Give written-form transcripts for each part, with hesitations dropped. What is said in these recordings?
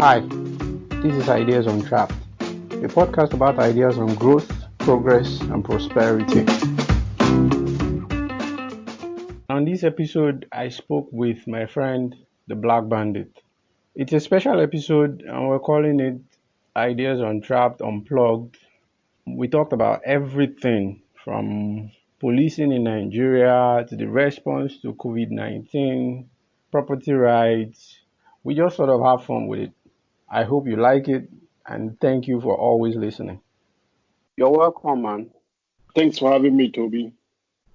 Hi, this is Ideas Untrapped, a podcast about ideas on growth, progress, and prosperity. On this episode, I spoke with my friend, the Black Bandit. It's a special episode, and we're calling it Ideas Untrapped, Unplugged. We talked about everything from policing in Nigeria to the response to COVID-19, property rights. We just sort of have fun with it. I hope you like it, and thank you for always listening. You're welcome, man. Thanks for having me, Toby.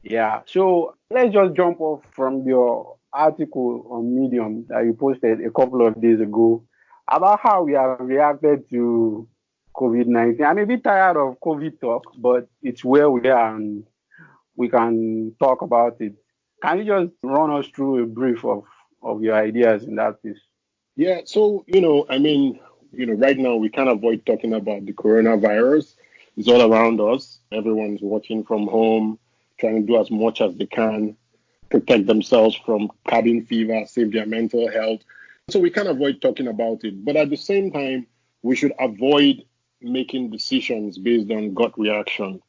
Yeah, so let's just jump off from your article on Medium that you posted a couple of days ago about how we have reacted to COVID-19. I'm a bit tired of COVID talk, but it's where we are and we can talk about it. Can you just run us through a brief of your ideas in that piece? Yeah, so, right now we can't avoid talking about the coronavirus. It's all around us. Everyone's watching from home, trying to do as much as they can, protect themselves from cabin fever, save their mental health. So we can't avoid talking about it. But at the same time, we should avoid making decisions based on gut reaction.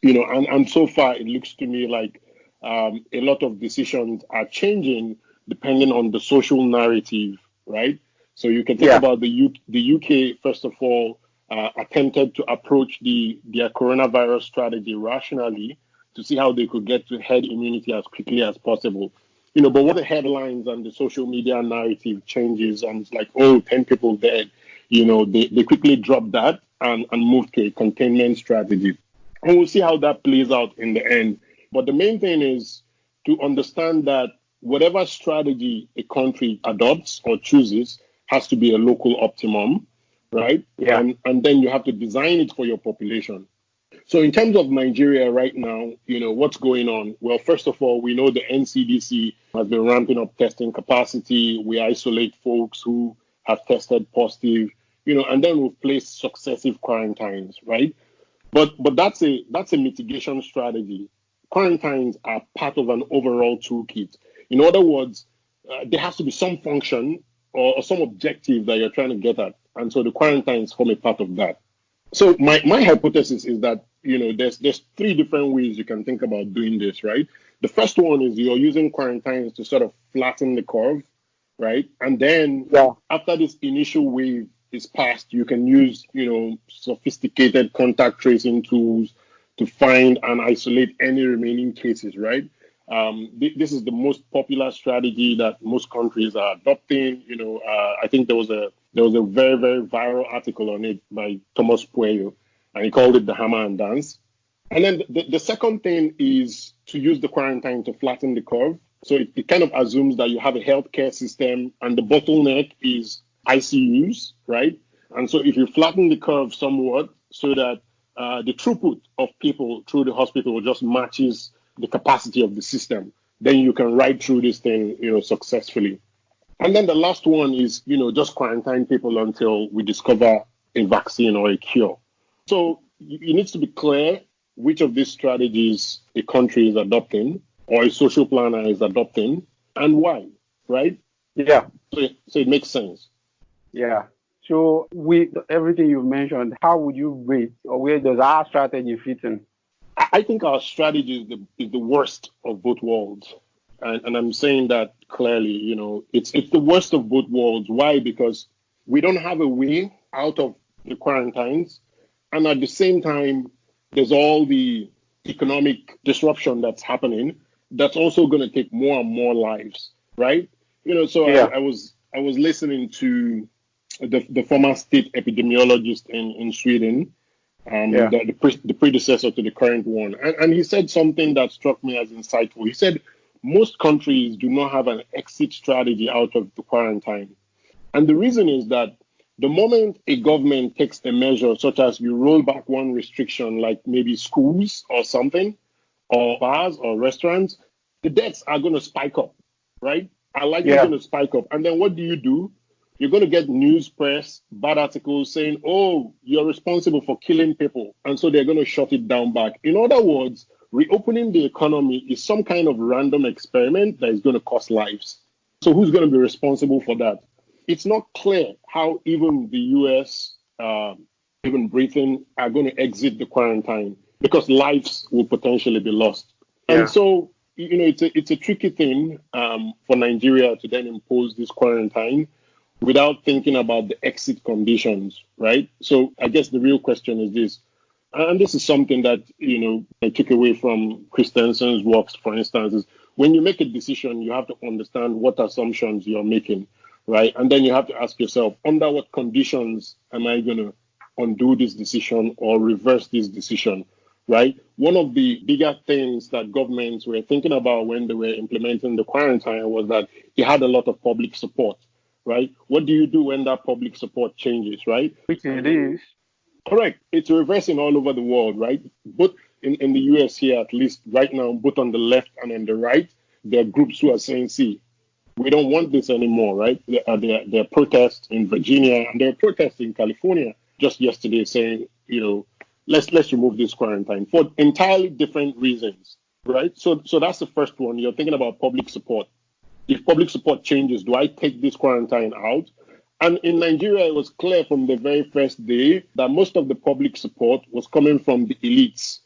And so far it looks to me like a lot of decisions are changing depending on the social narrative, right? So you can think about the UK, first of all, attempted to approach their coronavirus strategy rationally to see how they could get to herd immunity as quickly as possible. But what the headlines and the social media narrative changes and it's like, 10 people dead, they quickly drop that and move to a containment strategy. And we'll see how that plays out in the end. But the main thing is to understand that whatever strategy a country adopts or chooses has to be a local optimum, right? Yeah. And then you have to design it for your population. So in terms of Nigeria right now, what's going on? Well, first of all, we know the NCDC has been ramping up testing capacity. We isolate folks who have tested positive, and then we've placed successive quarantines, right? But that's a mitigation strategy. Quarantines are part of an overall toolkit. In other words, there has to be some function or some objective that you're trying to get at. And so the quarantines form a part of that. So my hypothesis is that, there's three different ways you can think about doing this, right? The first one is you're using quarantines to sort of flatten the curve, right? And then after this initial wave is passed, you can use, sophisticated contact tracing tools to find and isolate any remaining cases, right? This is the most popular strategy that most countries are adopting. I think there was a very, very viral article on it by Thomas Pueyo, and he called it the hammer and dance. And then the second thing is to use the quarantine to flatten the curve. So it kind of assumes that you have a healthcare system and the bottleneck is ICUs, right? And so if you flatten the curve somewhat so that the throughput of people through the hospital just matches the capacity of the system, then you can ride through this thing, successfully. And then the last one is, just quarantine people until we discover a vaccine or a cure. So it needs to be clear which of these strategies a country is adopting or a social planner is adopting and why, right? Yeah. So it makes sense. Yeah. So with everything you've mentioned, how would you rate or where does our strategy fit in? I think our strategy is the worst of both worlds. And I'm saying that clearly, it's the worst of both worlds. Why? Because we don't have a way out of the quarantines. And at the same time, there's all the economic disruption that's happening that's also going to take more and more lives, right? I was listening to the former state epidemiologist in Sweden, the predecessor to the current one. And he said something that struck me as insightful. He said, most countries do not have an exit strategy out of the quarantine. And the reason is that the moment a government takes a measure, such as you roll back one restriction, like maybe schools or something, or bars or restaurants, the deaths are going to spike up, right? Are likely going to spike up. And then what do? You're going to get news press, bad articles saying, you're responsible for killing people. And so they're going to shut it down back. In other words, reopening the economy is some kind of random experiment that is going to cost lives. So who's going to be responsible for that? it's not clear how even the US, even Britain, are going to exit the quarantine because lives will potentially be lost. And Yeah. so, it's a tricky thing for Nigeria to then impose this quarantine without thinking about the exit conditions, right? So I guess the real question is this, and this is something that, I took away from Christensen's works, for instance, is when you make a decision, you have to understand what assumptions you're making, right? And then you have to ask yourself, under what conditions am I going to undo this decision or reverse this decision, right? One of the bigger things that governments were thinking about when they were implementing the quarantine was that it had a lot of public support, right? What do you do when that public support changes, right? Which it is. Correct. It's reversing all over the world, right? Both in the US here, at least right now, both on the left and on the right, there are groups who are saying, see, we don't want this anymore, right? There are protests in Virginia and there are protests in California just yesterday saying, let's remove this quarantine for entirely different reasons, right? So that's the first one. You're thinking about public support. If public support changes, do I take this quarantine out? And in Nigeria, it was clear from the very first day that most of the public support was coming from the elites,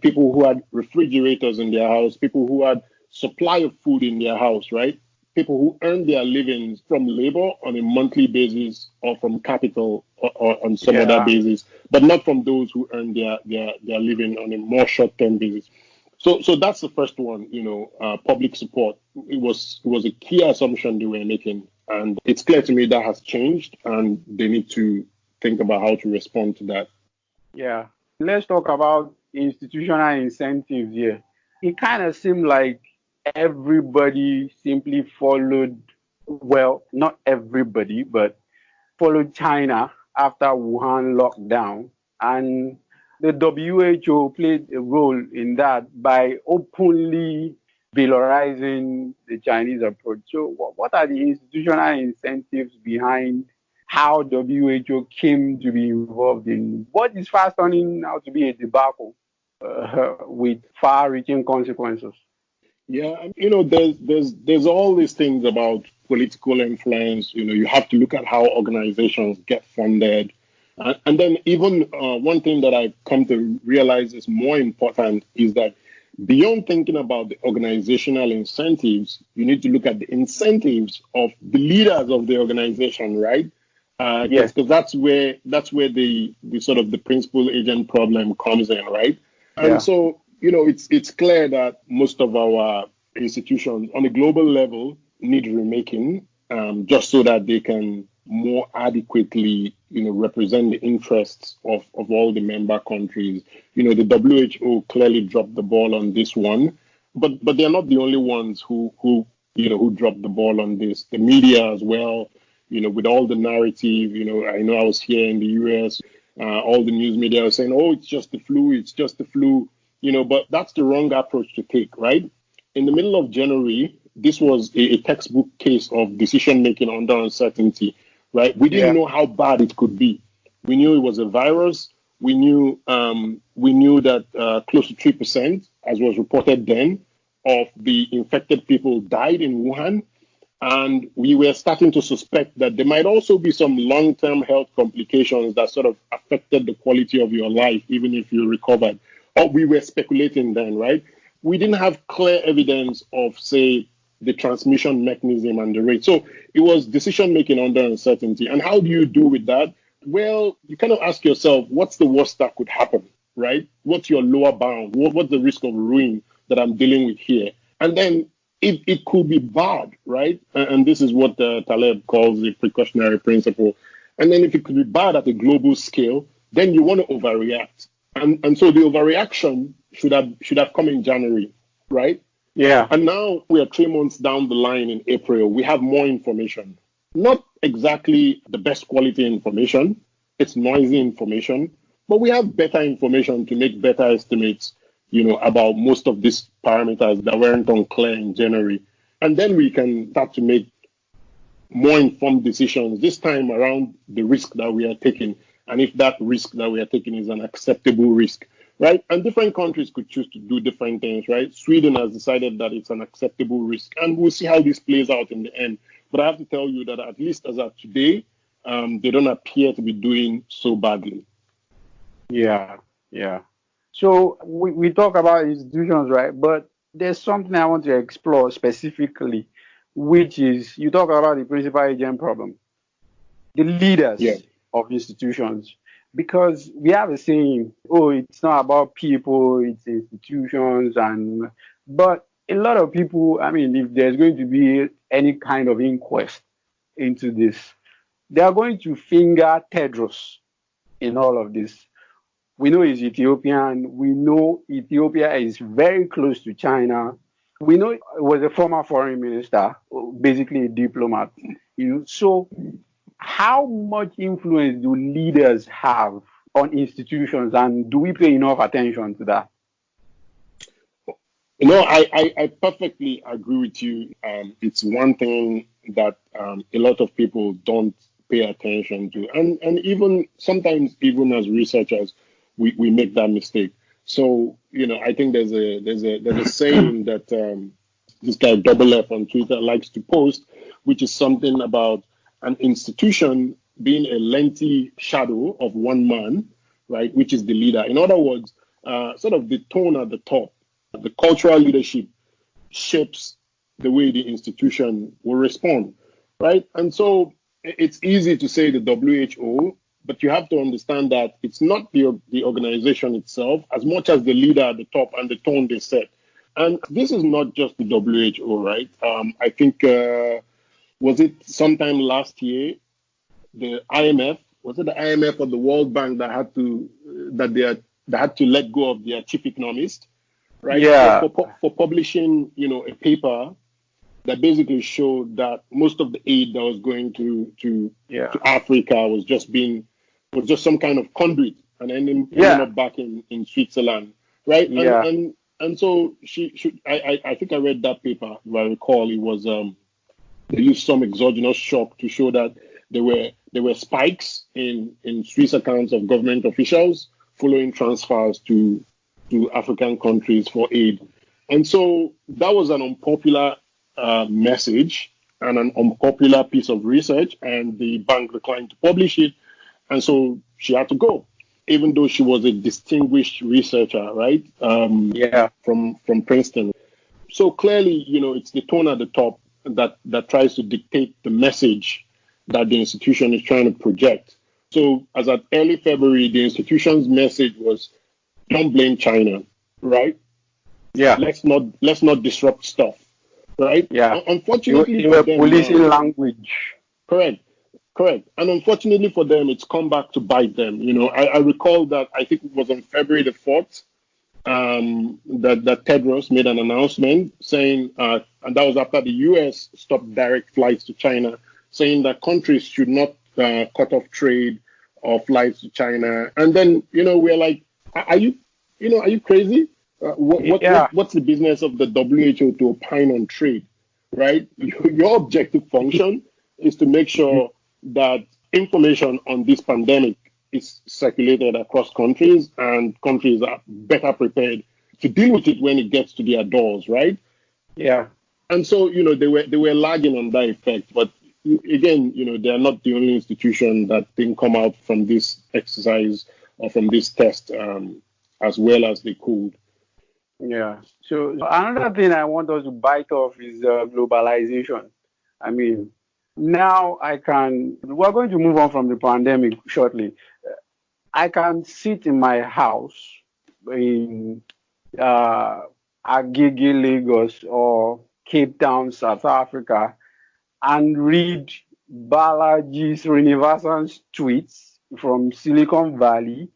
people who had refrigerators in their house, people who had supply of food in their house, right? People who earn their livings from labor on a monthly basis or from capital or on some other Yeah. basis, but not from those who earn their living on a more short-term basis. So that's the first one, public support. It was a key assumption they were making, and it's clear to me that has changed, and they need to think about how to respond to that. Yeah. Let's talk about institutional incentives here. It kind of seemed like everybody simply followed, well, not everybody, but followed China after Wuhan lockdown. And the WHO played a role in that by openly valorizing the Chinese approach. So, what are the institutional incentives behind how WHO came to be involved in what is fast turning out to be a debacle with far-reaching consequences? Yeah, there's all these things about political influence. You have to look at how organizations get funded, and then even one thing that I've come to realize is more important is that beyond thinking about the organizational incentives, you need to look at the incentives of the leaders of the organization, right? Because Yes. that's where the sort of the principal agent problem comes in, right? And Yeah. so, it's clear that most of our institutions on a global level need remaking, just so that they can more adequately, represent the interests of all the member countries. The WHO clearly dropped the ball on this one, but they're not the only ones who dropped the ball on this. The media as well, with all the narrative. I know I was here in the US, all the news media are saying, oh, it's just the flu, it's just the flu, but that's the wrong approach to take, right? In the middle of January, this was a textbook case of decision making under uncertainty, right? We didn't Yeah. know how bad it could be. We knew it was a virus. We knew that close to 3%, as was reported then, of the infected people died in Wuhan. And we were starting to suspect that there might also be some long term health complications that sort of affected the quality of your life, even if you recovered. Or we were speculating then, right? We didn't have clear evidence of, say, the transmission mechanism and the rate. So it was decision making under uncertainty. And how do you do with that? Well, you kind of ask yourself, what's the worst that could happen, right? What's your lower bound? What's the risk of ruin that I'm dealing with here? And then it could be bad, right? And this is what Taleb calls the precautionary principle. And then if it could be bad at a global scale, then you want to overreact. And so the overreaction should have come in January, right? Yeah. And now we are 3 months down the line in April. We have more information. Not exactly the best quality information. It's noisy information, but we have better information to make better estimates, about most of these parameters that weren't unclear in January. And then we can start to make more informed decisions this time around the risk that we are taking, and if that risk that we are taking is an acceptable risk, right? And different countries could choose to do different things, right? Sweden has decided that it's an acceptable risk, and we'll see how this plays out in the end. But I have to tell you that at least as of today, they don't appear to be doing so badly. Yeah, yeah. So we talk about institutions, right? But there's something I want to explore specifically, which is you talk about the principal agent problem, the Yeah. leaders of institutions. Because we have a saying, oh, it's not about people, it's institutions, and but a lot of people, I mean, if there's going to be any kind of inquest into this, they are going to finger Tedros in all of this. We know he's Ethiopian. We know Ethiopia is very close to China. We know he was a former foreign minister, basically a diplomat. So how much influence do leaders have on institutions, and do we pay enough attention to that? I perfectly agree with you. It's one thing that a lot of people don't pay attention to, and even sometimes, even as researchers, we make that mistake. So I think there's a saying that this guy Double F on Twitter likes to post, which is something about an institution being a lengthy shadow of one man, right, which is the leader. In other words, sort of the tone at the top, the cultural leadership shapes the way the institution will respond, right? And so it's easy to say the WHO, but you have to understand that it's not the organization itself as much as the leader at the top and the tone they set. And this is not just the WHO, right? I think, was it sometime last year, the IMF, was it the IMF or the World Bank that had to let go of their chief economist, right? Yeah, For publishing, a paper that basically showed that most of the aid that was going to yeah, Africa was just some kind of conduit and ending yeah, up back in Switzerland, right? yeah, And so I think I read that paper. If I recall, it was they used some exogenous shock to show that there were spikes in Swiss accounts of government officials following transfers to African countries for aid. And so that was an unpopular message and an unpopular piece of research, and the bank declined to publish it. And so she had to go, even though she was a distinguished researcher, right? yeah, From Princeton. So clearly, it's the tone at the top that tries to dictate the message that the institution is trying to project. So as at early February, the institution's message was, don't blame China, right? yeah, Let's not disrupt stuff, right? yeah. Unfortunately You for were them policing now, language. correct, correct. And unfortunately for them, it's come back to bite them. I recall that I think it was on February the 4th that Tedros made an announcement saying, and that was after the US stopped direct flights to China, saying that countries should not cut off trade or flights to China. And then, we're like, are you crazy? Yeah, What's the business of the WHO to opine on trade, right? Your objective function is to make sure that information on this pandemic is circulated across countries and countries are better prepared to deal with it when it gets to their doors, right? yeah. And so, they were lagging on that effect. But again, they are not the only institution that didn't come out from this exercise or from this test as well as they could. Yeah. So another thing I want us to bite off is globalization. I mean, now we're going to move on from the pandemic shortly. I can sit in my house in uh, Agege, Lagos, or Cape Town, South Africa, and read Balaji Srinivasan's tweets from Silicon Valley,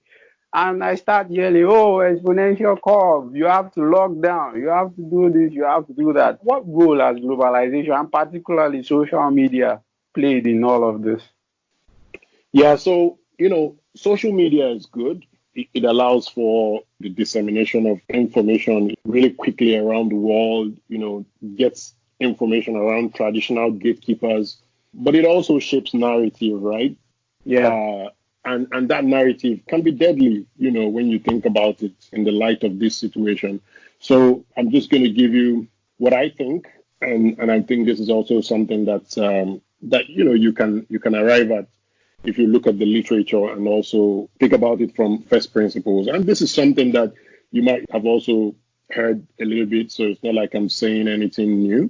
and I start yelling, oh, exponential curve, you have to lock down, you have to do this, you have to do that. What role has globalization and particularly social media played in all of this? Yeah, so, social media is good. It allows for the dissemination of information really quickly around the world, gets information around traditional gatekeepers, but it also shapes narrative, right? Yeah, And that narrative can be deadly, when you think about it in the light of this situation. So I'm just going to give you what I think. And I think this is also something that you can arrive at if you look at the literature and also think about it from first principles. And this is something that you might have also heard a little bit, so it's not like I'm saying anything new,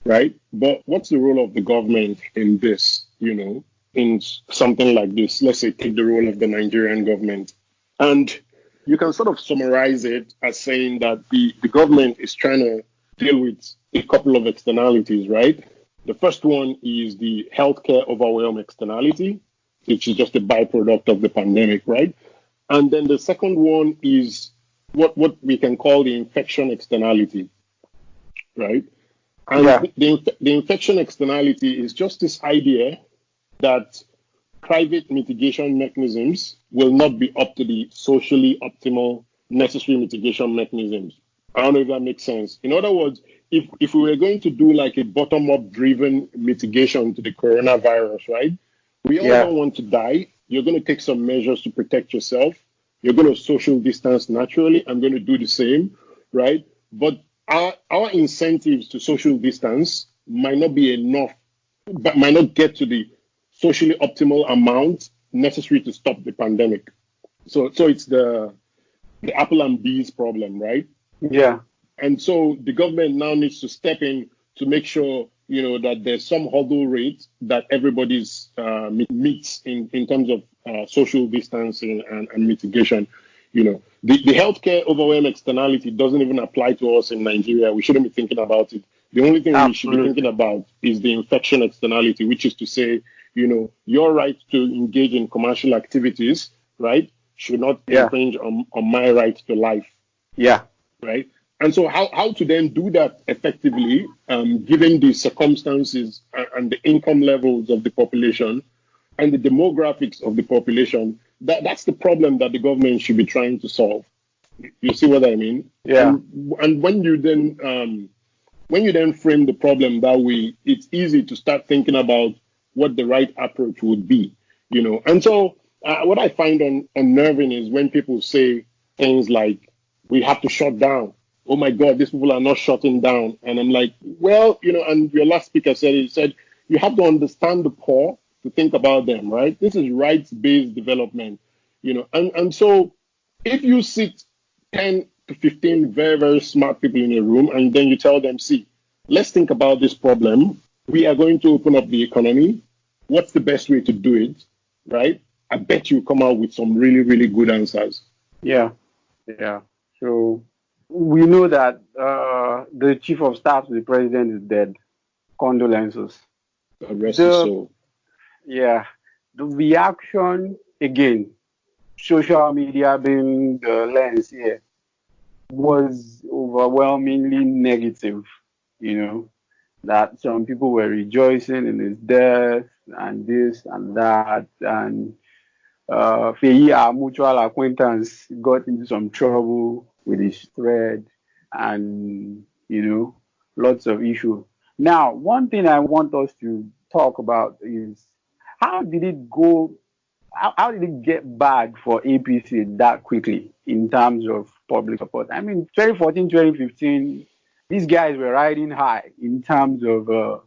right? But what's the role of the government in this, in something like this? Let's say take the role of the Nigerian government. And you can sort of summarize it as saying that the government is trying to deal with a couple of externalities, right? The first one is the healthcare overwhelm externality, which is just a byproduct of the pandemic, right? And then the second one is what we can call the infection externality, right? And Yeah. the infection externality is just this idea that private mitigation mechanisms will not be up to the socially optimal necessary mitigation mechanisms. I don't know if that makes sense. In other words, if we were going to do like a bottom-up driven mitigation to the coronavirus, right? We all Yeah. don't want to die. You're going to take some measures to protect yourself. You're going to social distance naturally. I'm going to do the same, right? But our incentives to social distance might not be enough, but might not get to the socially optimal amount necessary to stop the pandemic. So it's the apple and bees problem, right? Yeah. And so the government now needs to step in to make sure, that there's some hurdle rate that everybody's meets in terms of social distancing and mitigation. The healthcare overwhelm externality doesn't even apply to us in Nigeria. We shouldn't be thinking about it. The only thing we should be thinking Absolutely. about is the infection externality, which is to say, your right to engage in commercial activities, right, should not Yeah. infringe on my right to life, Yeah. right? And so how to then do that effectively, given the circumstances and the income levels of the population and the demographics of the population, that's the problem that the government should be trying to solve. You see what I mean? Yeah. And when you then frame the problem that way, it's easy to start thinking about what the right approach would be, And so what I find unnerving is when people say things like, we have to shut down. Oh my God, these people are not shutting down. And I'm like, well, and your last speaker said, you have to understand the poor to think about them, right? This is rights-based development, and so if you sit 10 to 15 very, very smart people in a room and then you tell them, see, let's think about this problem. We are going to open up the economy. What's the best way to do it, right? I bet you come out with some really, really good answers. Yeah. Yeah. So we know that the chief of staff to the president is dead. Condolences. God rest his The soul. Yeah, the reaction again, social media being the lens here, was overwhelmingly negative. You know, that some people were rejoicing in his death and this and that, and Feyi, our mutual acquaintance, got into some trouble with his thread, and lots of issues. Now, one thing I want us to talk about is how did it go? How did it get bad for APC that quickly in terms of public support? I mean, 2014, 2015, these guys were riding high in terms of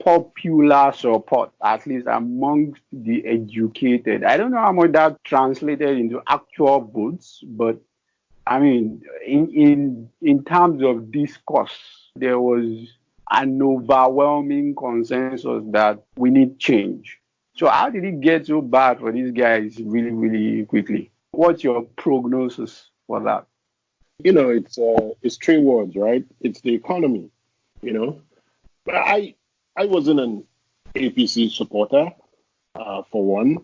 popular support, at least amongst the educated. I don't know how much that translated into actual votes, but I mean, in terms of discourse, there was an overwhelming consensus that we need change. So how did it get so bad for these guys really, really quickly? What's your prognosis for that? It's three words, right? It's the economy, you know. But I wasn't an APC supporter, for one.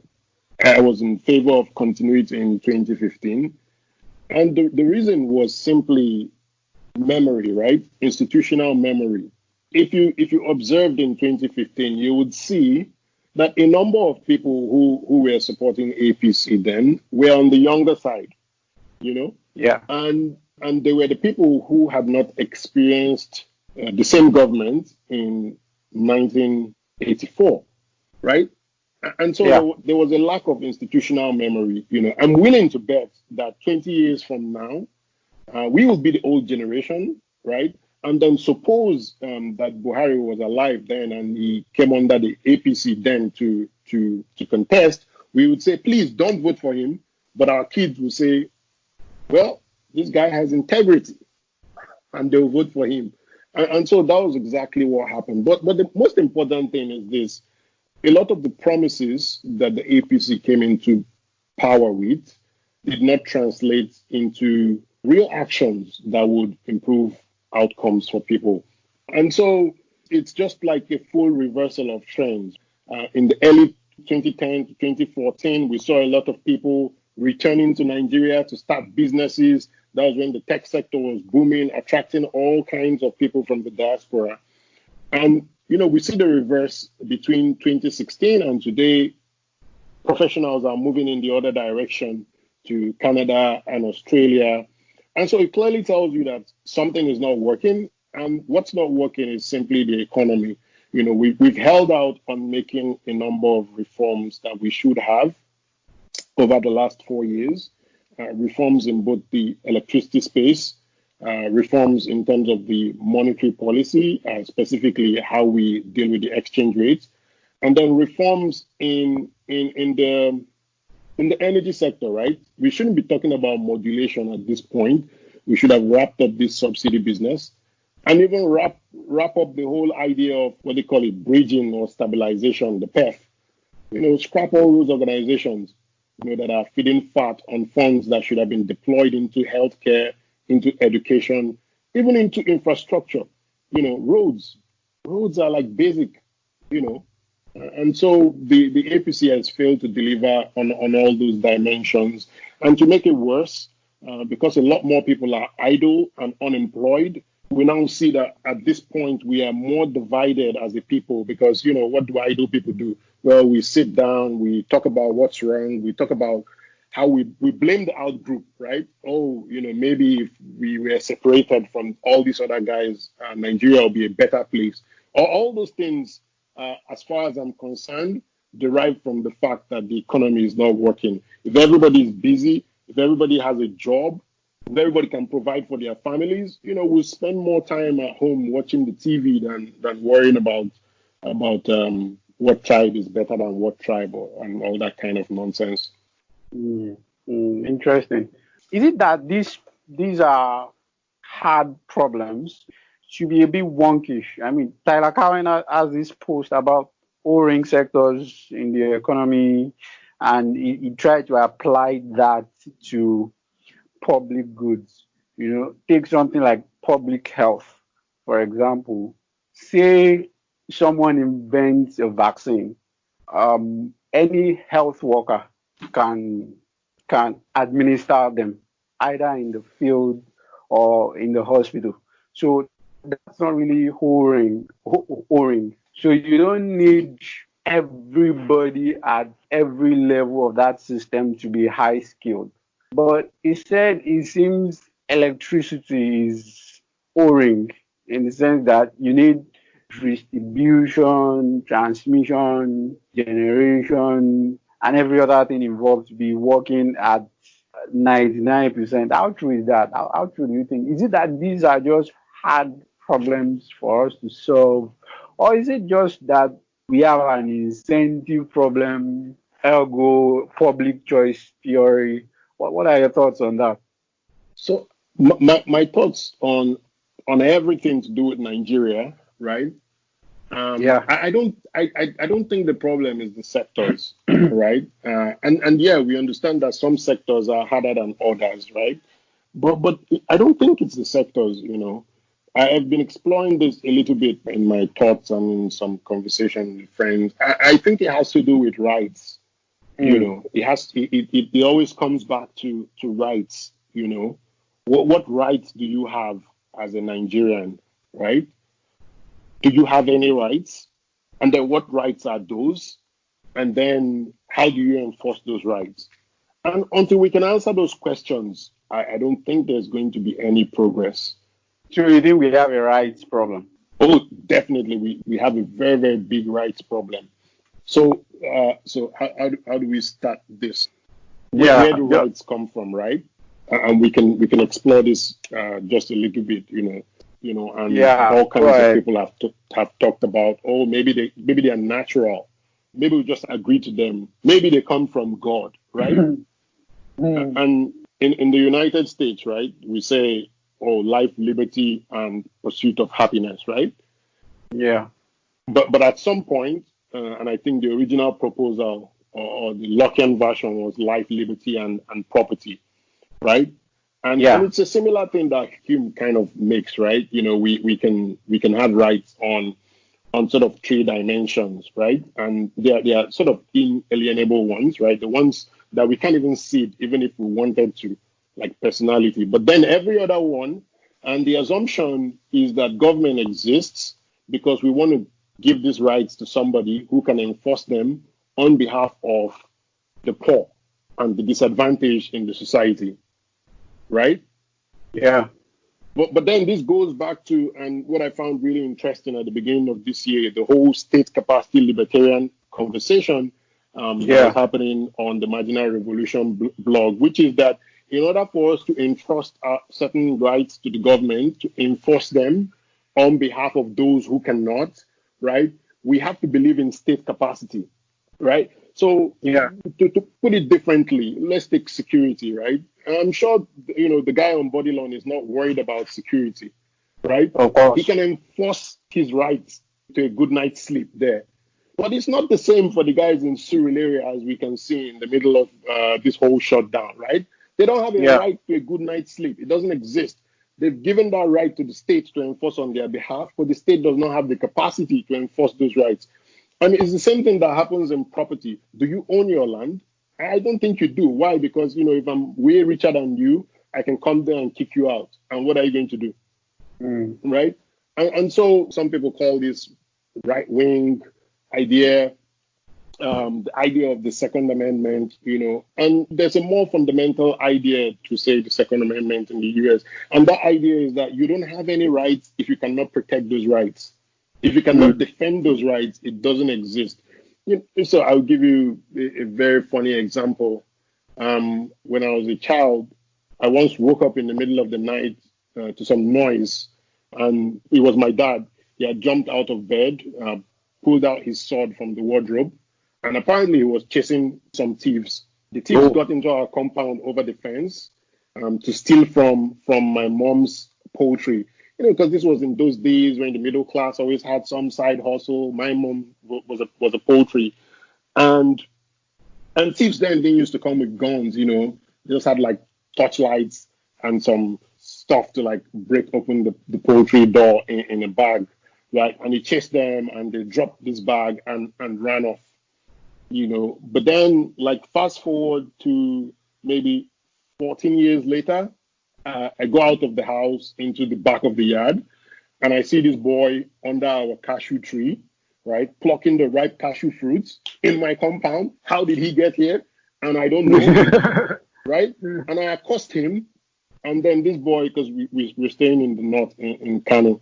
I was in favor of continuity in 2015. And the reason was simply memory, right? Institutional memory. If you observed in 2015, you would see that a number of people who were supporting APC then were on the younger side, you know, Yeah. and they were the people who had not experienced the same government in 1984, right? And so Yeah. there was a lack of institutional memory. I'm willing to bet that 20 years from now, we will be the old generation, right? And then suppose that Buhari was alive then and he came under the APC then to contest, we would say, please don't vote for him. But our kids will say, well, this guy has integrity, and they'll vote for him. And so that was exactly what happened. But the most important thing is this: a lot of the promises that the APC came into power with did not translate into real actions that would improve outcomes for people. And so it's just like a full reversal of trends. In the early 2010 to 2014, we saw a lot of people returning to Nigeria to start businesses. That was when the tech sector was booming, attracting all kinds of people from the diaspora. And, we see the reverse between 2016 and today. Professionals are moving in the other direction to Canada and Australia. And so it clearly tells you that something is not working. And what's not working is simply the economy. We've held out on making a number of reforms that we should have over the last 4 years. Reforms in both the electricity space, reforms in terms of the monetary policy, specifically how we deal with the exchange rates, and then reforms in the energy sector, right? We shouldn't be talking about modulation at this point. We should have wrapped up this subsidy business and even wrap up the whole idea of what they call it, bridging or stabilization, the PEF. Scrap all those organizations, that are feeding fat on funds that should have been deployed into healthcare, into education, even into infrastructure. Roads are like basic, and so the APC has failed to deliver on all those dimensions. And to make it worse, because a lot more people are idle and unemployed, we now see that at this point we are more divided as a people because, what do idle people do? Well, we sit down, we talk about what's wrong, we talk about how we blame the out group, right? Oh, maybe if we were separated from all these other guys, Nigeria will be a better place. All those things, as far as I'm concerned, derive from the fact that the economy is not working. If everybody is busy, if everybody has a job, if everybody can provide for their families, we'll spend more time at home watching the TV than worrying about what tribe is better than what tribe and all that kind of nonsense. Interesting. Is it that these are hard problems should be a bit wonkish? I mean, Tyler Cowen has this post about O-ring sectors in the economy, and he tried to apply that to public goods. Take something like public health, for example. Say someone invents a vaccine. Any health worker can administer them either in the field or in the hospital. So that's not really O-ring. So you don't need everybody at every level of that system to be high skilled. But instead, it seems electricity is O-ring in the sense that you need distribution, transmission, generation, and every other thing involved to be working at 99%. How true is that? How true do you think? Is it that these are just hard problems for us to solve? Or is it just that we have an incentive problem, ergo public choice theory? What are your thoughts on that? So my thoughts on everything to do with Nigeria, right? I don't think the problem is the sectors, right? And yeah, we understand that some sectors are harder than others, right? But I don't think it's the sectors, I have been exploring this a little bit in my thoughts and in some conversation with friends. I think it has to do with rights. It always comes back to rights. What rights do you have as a Nigerian, right? Do you have any rights? And then what rights are those? And then how do you enforce those rights? And until we can answer those questions, I don't think there's going to be any progress. So you think we have a rights problem? Oh, definitely. We have a very, very big rights problem. So how do we start this? Where do rights come from, right? And we can explore this just a little bit, and Yeah, all go kinds of ahead. people have talked about, oh, maybe they are natural. Maybe we just agree to them. Maybe they come from God, right? Mm, And in the United States, right, we say, oh, life, liberty, and pursuit of happiness, right? yeah, But at some point, and I think the original proposal or the Lockean version was life, liberty, and property, right? And yeah, it's a similar thing that Hume kind of makes, right? We can have rights on sort of three dimensions, right? And they are sort of inalienable ones, right? The ones that we can't even see it, even if we wanted to, like personality. But then every other one, and the assumption is that government exists because we want to give these rights to somebody who can enforce them on behalf of the poor and the disadvantaged in the society, right? yeah, But then this goes back to, and what I found really interesting at the beginning of this year, the whole state capacity libertarian conversation that was yeah, happening on the Marginal Revolution blog, which is that in order for us to entrust certain rights to the government, to enforce them on behalf of those who cannot, right, we have to believe in state capacity, right? So yeah, to put it differently, let's take security, right? I'm sure the guy on body loan is not worried about security, right? of He course. can enforce his rights to a good night's sleep there. But it's not the same for the guys in Surulere, as we can see in the middle of this whole shutdown, right? They don't have a Yeah, right to a good night's sleep. It doesn't exist. They've given that right to the state to enforce on their behalf, but the state does not have the capacity to enforce those rights. And it's the same thing that happens in property. Do you own your land? I don't think you do. Why? Because if I'm way richer than you, I can come there and kick you out. And what are you going to do? mm, Right? And so some people call this right wing idea, the idea of the Second Amendment, and there's a more fundamental idea to say the Second Amendment in the US. And that idea is that you don't have any rights if you cannot protect those rights. If you cannot mm, defend those rights, it doesn't exist. So I'll give you a very funny example. When I was a child, I once woke up in the middle of the night to some noise, and it was my dad. He had jumped out of bed, pulled out his sword from the wardrobe, and apparently he was chasing some thieves. The thieves oh, got into our compound over the fence to steal from my mom's poultry. Because this was in those days when the middle class always had some side hustle. My mom was a poultry, and thieves then didn't used to come with guns. They just had like torchlights and some stuff to like break open the poultry door in a bag, right? And he chased them, and they dropped this bag and ran off. But then, like, fast forward to maybe 14 years later, I go out of the house into the back of the yard, and I see this boy under our cashew tree, right, plucking the ripe cashew fruits in my compound. How did he get here? And I don't know, right? And I accost him, and then this boy, because we're staying in the north in Kano,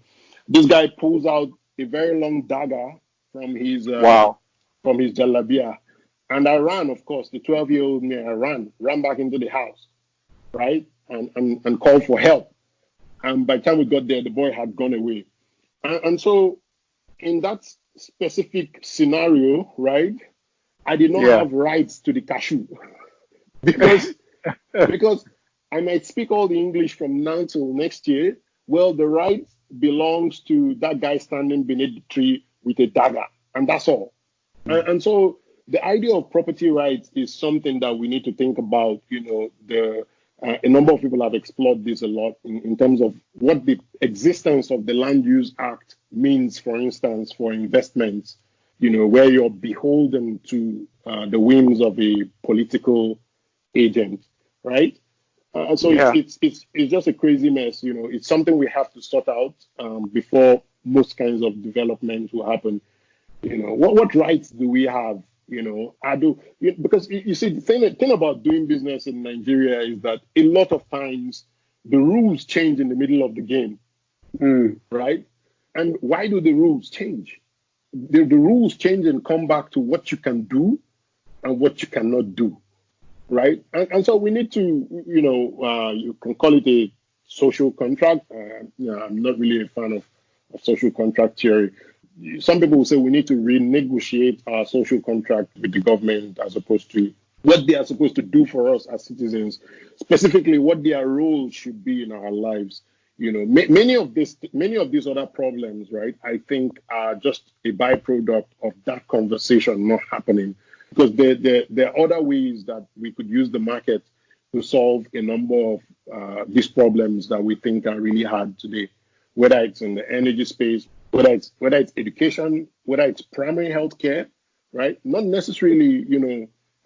this guy pulls out a very long dagger from his wow, jalabia. And I ran, of course, the 12-year-old me, I ran back into the house, right? And called for help. And by the time we got there, the boy had gone away. And so in that specific scenario, right, I did not yeah, have rights to the cashew because because I might speak all the English from now till next year. Well, the right belongs to that guy standing beneath the tree with a dagger, and that's all. And so the idea of property rights is something that we need to think about. A number of people have explored this a lot in terms of what the existence of the Land Use Act means, for instance, for investments, where you're beholden to the whims of a political agent, right? So it's, yeah, it's it's it's just a crazy mess. It's something we have to sort out before most kinds of development will happen. What rights do we have? I do because you see the thing about doing business in Nigeria is that a lot of times the rules change in the middle of the game, mm, right? And why do the rules change? The rules change and come back to what you can do and what you cannot do, right? And so we need to, you can call it a social contract. I'm not really a fan of social contract theory. Some people will say we need to renegotiate our social contract with the government as opposed to what they are supposed to do for us as citizens, specifically what their role should be in our lives. Many of these other problems, right, I think are just a byproduct of that conversation not happening. Because there are other ways that we could use the market to solve a number of these problems that we think are really hard today, whether it's in the energy space, whether it's education, whether it's primary healthcare, right? Not necessarily,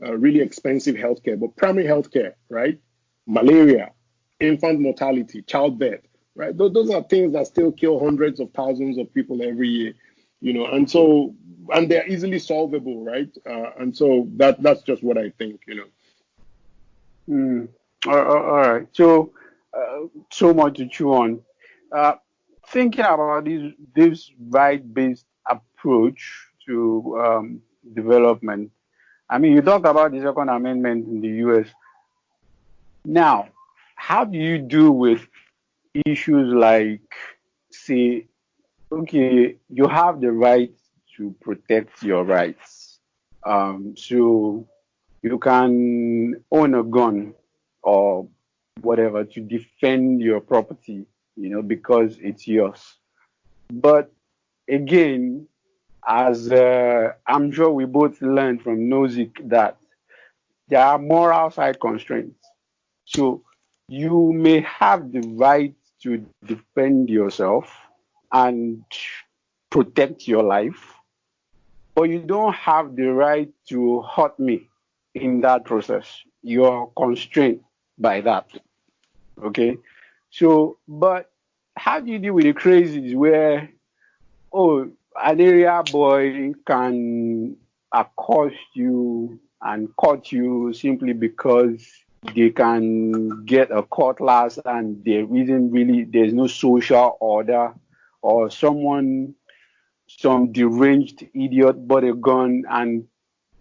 really expensive healthcare, but primary healthcare, right? Malaria, infant mortality, childbirth, right? Those are things that still kill hundreds of thousands of people every year, and they're easily solvable, right? And so that's just what I think. All right. So much to chew on. Thinking about this right-based approach to development. I mean, you talked about the Second Amendment in the U.S. Now, how do you deal with issues like, say, okay, you have the right to protect your rights. So you can own a gun or whatever to defend your property, because it's yours. But again, as I'm sure we both learned from Nozick, that there are moral side constraints. So you may have the right to defend yourself and protect your life, but you don't have the right to hurt me in that process. You're constrained by that. Okay? So, but how do you deal with the crazies where, an area boy can accost you and cut you simply because they can get a cutlass and there's no social order, or some deranged idiot bought a gun and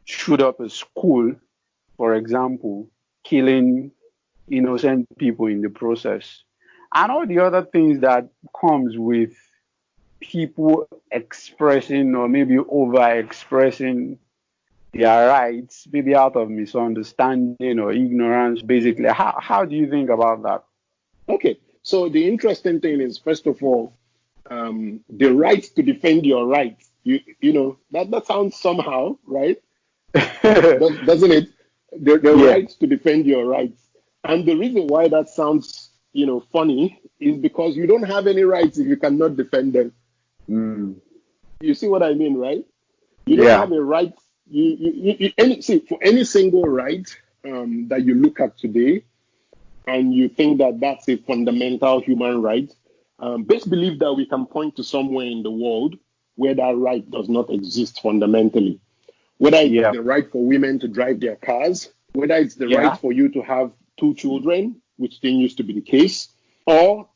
shoot up a school, for example, killing innocent people in the process, and all the other things that comes with people expressing or maybe over expressing their rights, maybe out of misunderstanding or ignorance, basically. How do you think about that? Okay, so the interesting thing is, first of all, the right to defend your rights. That sounds somehow, right? Doesn't it? The right to defend your rights. And the reason why that sounds, funny is because you don't have any rights if you cannot defend them. You see what I mean, right? You don't have a right. For any single right that you look at today, and you think that that's a fundamental human right, best believe that we can point to somewhere in the world where that right does not exist fundamentally. Whether it's the right for women to drive their cars, whether it's the right for you to have 2 children, which didn't used to be the case, or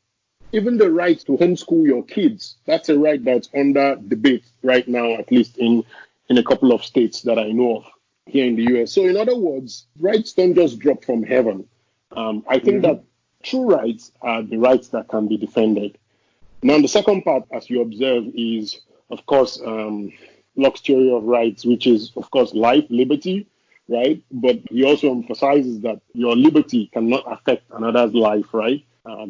even the right to homeschool your kids. That's a right that's under debate right now, at least in a couple of states that I know of here in the US. So in other words, rights don't just drop from heaven. I think that true rights are the rights that can be defended. Now, the second part, as you observe, is, of course, Locke's theory of rights, which is, of course, life, liberty, right? But he also emphasizes that your liberty cannot affect another's life, right?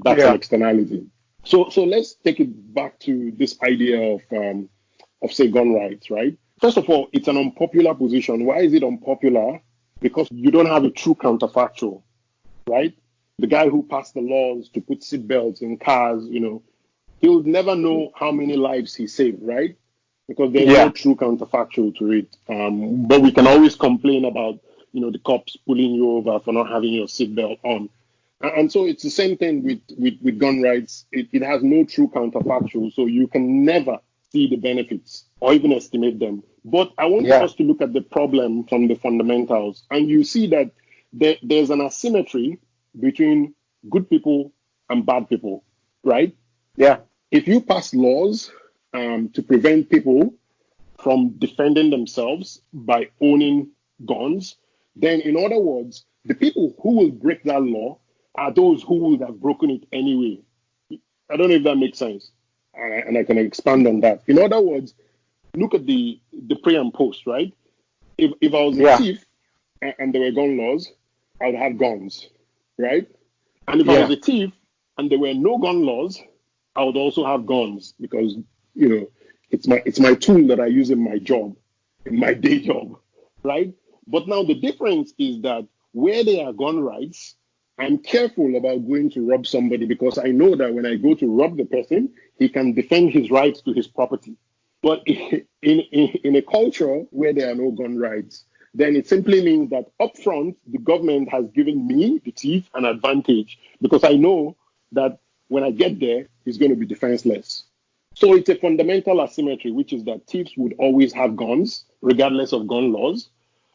That's an externality. So let's take it back to this idea of say, gun rights, right? First of all, it's an unpopular position. Why is it unpopular? Because you don't have a true counterfactual, right? The guy who passed the laws to put seatbelts in cars, he'll never know how many lives he saved, right? Because there's no true counterfactual to it. But we can always complain about, the cops pulling you over for not having your seatbelt on. And so it's the same thing with gun rights. It has no true counterfactual, so you can never see the benefits or even estimate them. But I want us to look at the problem from the fundamentals. And you see that there's an asymmetry between good people and bad people, right? Yeah. If you pass laws to prevent people from defending themselves by owning guns, then in other words, the people who will break that law are those who would have broken it anyway. I don't know if that makes sense. And I can expand on that. In other words, look at the pre and post, right? If I was a Yeah. thief and there were gun laws, I would have guns, right? And if I Yeah. was a thief and there were no gun laws, I would also have guns because, it's my tool that I use in my job, in my day job, right? But now the difference is that where there are gun rights, I'm careful about going to rob somebody because I know that when I go to rob the person, he can defend his rights to his property. But in a culture where there are no gun rights, then it simply means that upfront, the government has given me, the thief, an advantage because I know that when I get there, he's going to be defenseless. So it's a fundamental asymmetry, which is that thieves would always have guns, regardless of gun laws.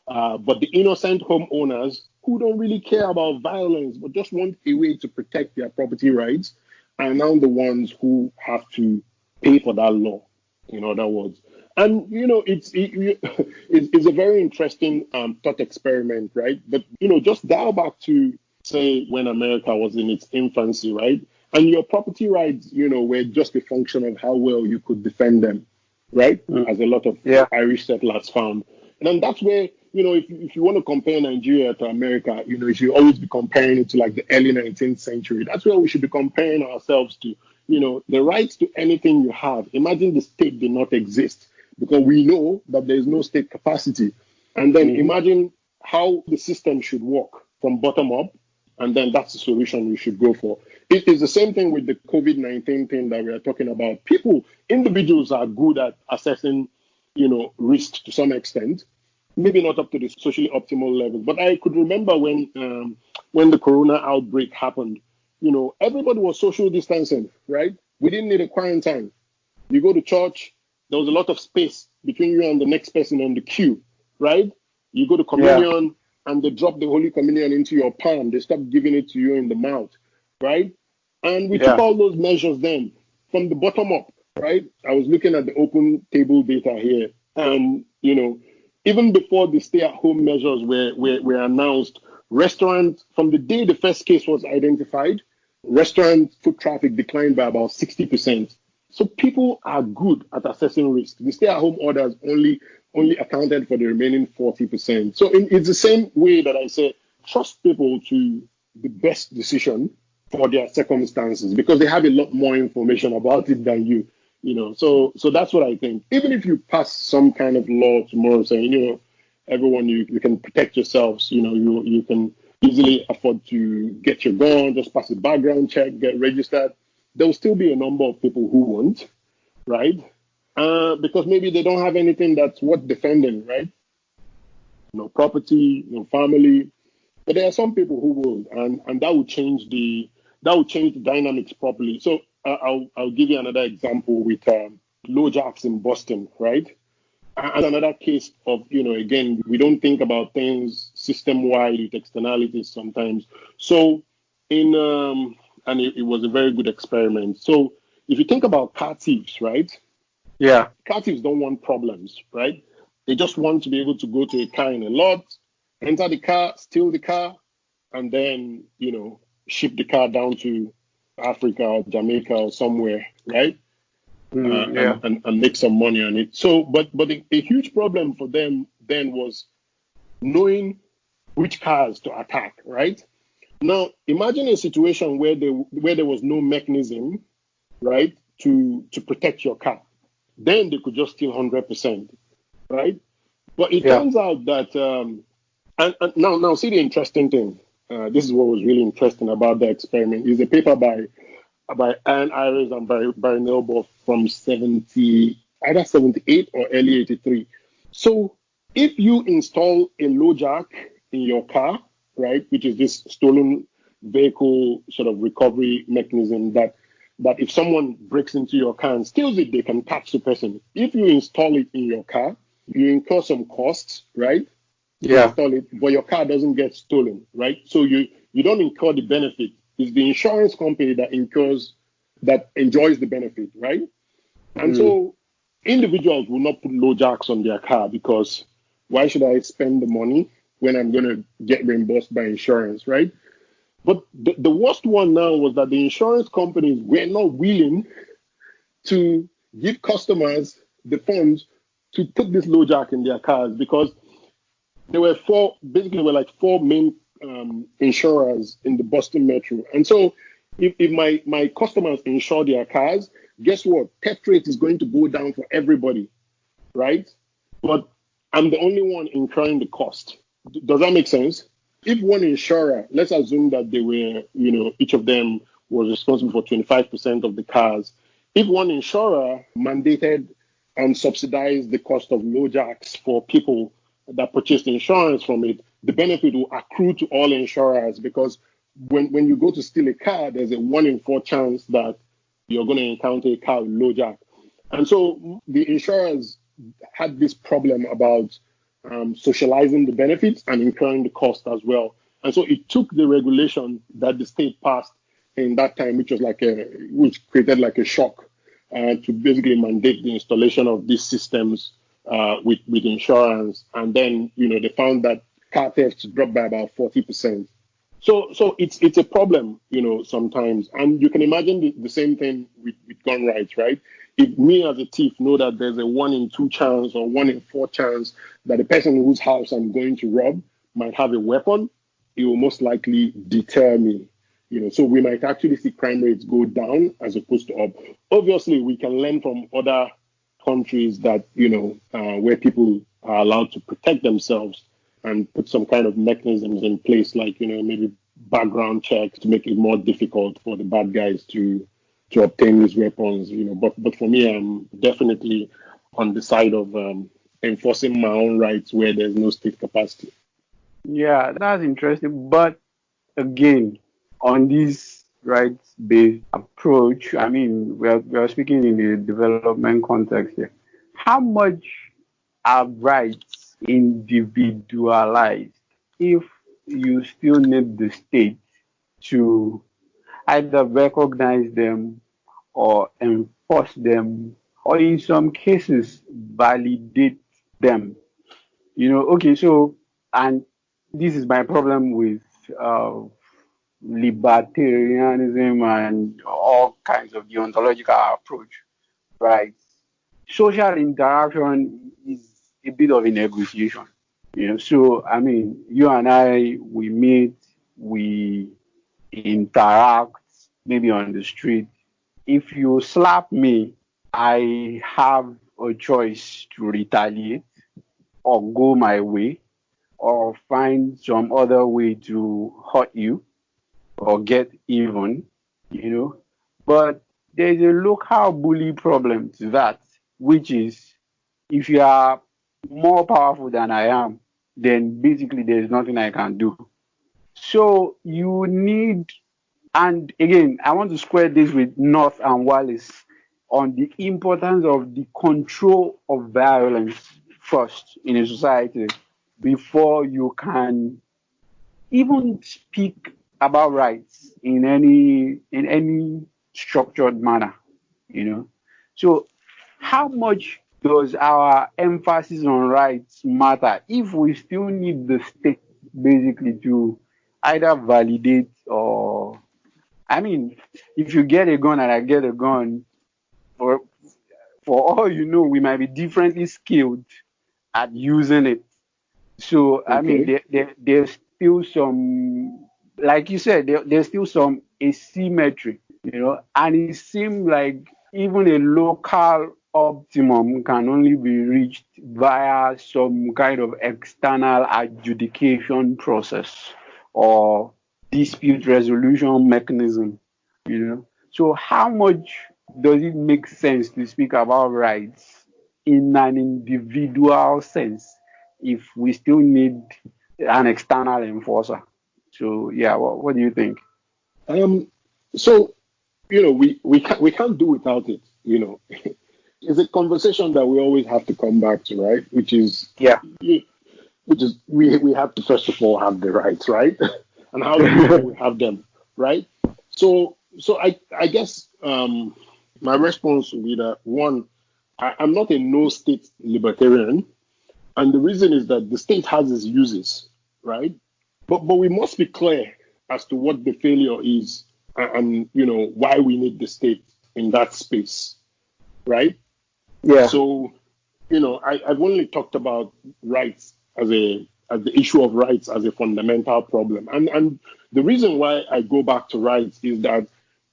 But the innocent homeowners who don't really care about violence, but just want a way to protect their property rights, are now the ones who have to pay for that law, in other words. And, it's a very interesting thought experiment, right? But, just dial back to, say, when America was in its infancy, right? And your property rights, were just a function of how well you could defend them, right? As a lot of Irish settlers found. And then that's where, if you want to compare Nigeria to America, you should always be comparing it to like the early 19th century. That's where we should be comparing ourselves to, the rights to anything you have. Imagine the state did not exist because we know that there is no state capacity. And then imagine how the system should work from bottom up. And then that's the solution we should go for. It is the same thing with the COVID-19 thing that we are talking about. Individuals are good at assessing, risk to some extent, maybe not up to the socially optimal level. But I could remember when the corona outbreak happened, everybody was social distancing, right? We didn't need a quarantine. You go to church, there was a lot of space between you and the next person on the queue, right? You go to communion, and they drop the Holy Communion into your palm. They stop giving it to you in the mouth, right? And we took all those measures then from the bottom up, right? I was looking at the open table data here. And, even before the stay-at-home measures were announced, restaurants, from the day the first case was identified, restaurant foot traffic declined by about 60%. So people are good at assessing risk. The stay-at-home orders only accounted for the remaining 40%. So it's the same way that I say, trust people to the best decision for their circumstances because they have a lot more information about it than you. So that's what I think. Even if you pass some kind of law tomorrow saying, everyone, you can protect yourselves, you can easily afford to get your gun, just pass a background check, get registered. There will still be a number of people who won't, right? Because maybe they don't have anything that's worth defending, right? No property, no family. But there are some people who will, and that will change the dynamics properly. So I'll give you another example with LoJack's in Boston, right? And another case of, again, we don't think about things system-wide with externalities sometimes. So and it was a very good experiment. So if you think about car thieves, right? Yeah. Car thieves don't want problems, right? They just want to be able to go to a car in a lot, enter the car, steal the car, and then, ship the car down to Africa or Jamaica or somewhere, right? And make some money on it. So, but a huge problem for them then was knowing which cars to attack, right? Now, imagine a situation where there was no mechanism, right, to protect your car. Then they could just steal 100%, right? But it turns out that, and now see the interesting thing. This is what was really interesting about the experiment. Is a paper by Ann Iris and Barry Nelboff from either 78 or early 83. So if you install a LoJack in your car, right, which is this stolen vehicle sort of recovery mechanism that if someone breaks into your car and steals it, they can catch the person. If you install it in your car, you incur some costs, right? Yeah. Install it, but your car doesn't get stolen, right? So you don't incur the benefit. It's the insurance company that enjoys the benefit, right? And so individuals will not put LoJacks on their car because why should I spend the money when I'm going to get reimbursed by insurance, right? But the worst one now was that the insurance companies were not willing to give customers the funds to put this low jack in their cars because there were like four main insurers in the Boston Metro. And so if my customers insure their cars, guess what? Theft rate is going to go down for everybody, right? But I'm the only one incurring the cost. Does that make sense? If one insurer, let's assume that they were, each of them was responsible for 25% of the cars. If one insurer mandated and subsidized the cost of low jacks for people that purchased insurance from it, the benefit will accrue to all insurers because when you go to steal a car, there's a 1 in 4 chance that you're going to encounter a car with low jack. And so the insurers had this problem about socializing the benefits and incurring the cost as well. And so it took the regulation that the state passed in that time, which created like a shock to basically mandate the installation of these systems with insurance. And then, they found that car thefts dropped by about 40%. So it's a problem, sometimes. And you can imagine the same thing with gun rights, right? If me as a thief know that there's a 1 in 2 chance or 1 in 4 chance that the person whose house I'm going to rob might have a weapon, it will most likely deter me. So we might actually see crime rates go down as opposed to up. Obviously, we can learn from other countries that, where people are allowed to protect themselves and put some kind of mechanisms in place, like, maybe background checks to make it more difficult for the bad guys to obtain these weapons, But for me, I'm definitely on the side of enforcing my own rights where there's no state capacity. Yeah, that's interesting. But again, on this rights-based approach, I mean, we are speaking in the development context here. How much are rights individualized if you still need the state to either recognize them or enforce them, or in some cases validate them? Okay, so, and this is my problem with libertarianism and all kinds of deontological approach, right? Social interaction is a bit of a negotiation. So I mean, you and I, we meet, we interact, maybe on the street. If you slap me, I have a choice to retaliate or go my way or find some other way to hurt you or get even, But there's a local bully problem to that, which is if you are more powerful than I am, then basically there's nothing I can do. So you need, and again, I want to square this with North and Wallace on the importance of the control of violence first in a society before you can even speak about rights in any structured manner, So how much does our emphasis on rights matter if we still need the state basically to either validate or, I mean, if you get a gun and I get a gun, for all we might be differently skilled at using it. So I mean, there's still some, like you said, there's still some asymmetry, and it seems like even a local optimum can only be reached via some kind of external adjudication process or dispute resolution mechanism, So how much does it make sense to speak about rights in an individual sense if we still need an external enforcer? So yeah, what do you think? So we can't do without it. It's a conversation that we always have to come back to, right? Which is we have to first of all have the rights, right? And how do we have them, right? So I guess my response would be that one, I'm not a no state libertarian, and the reason is that the state has its uses, right? But we must be clear as to what the failure is and why we need the state in that space, right? Yeah. So, I've only talked about rights as the issue of rights as a fundamental problem. And the reason why I go back to rights is that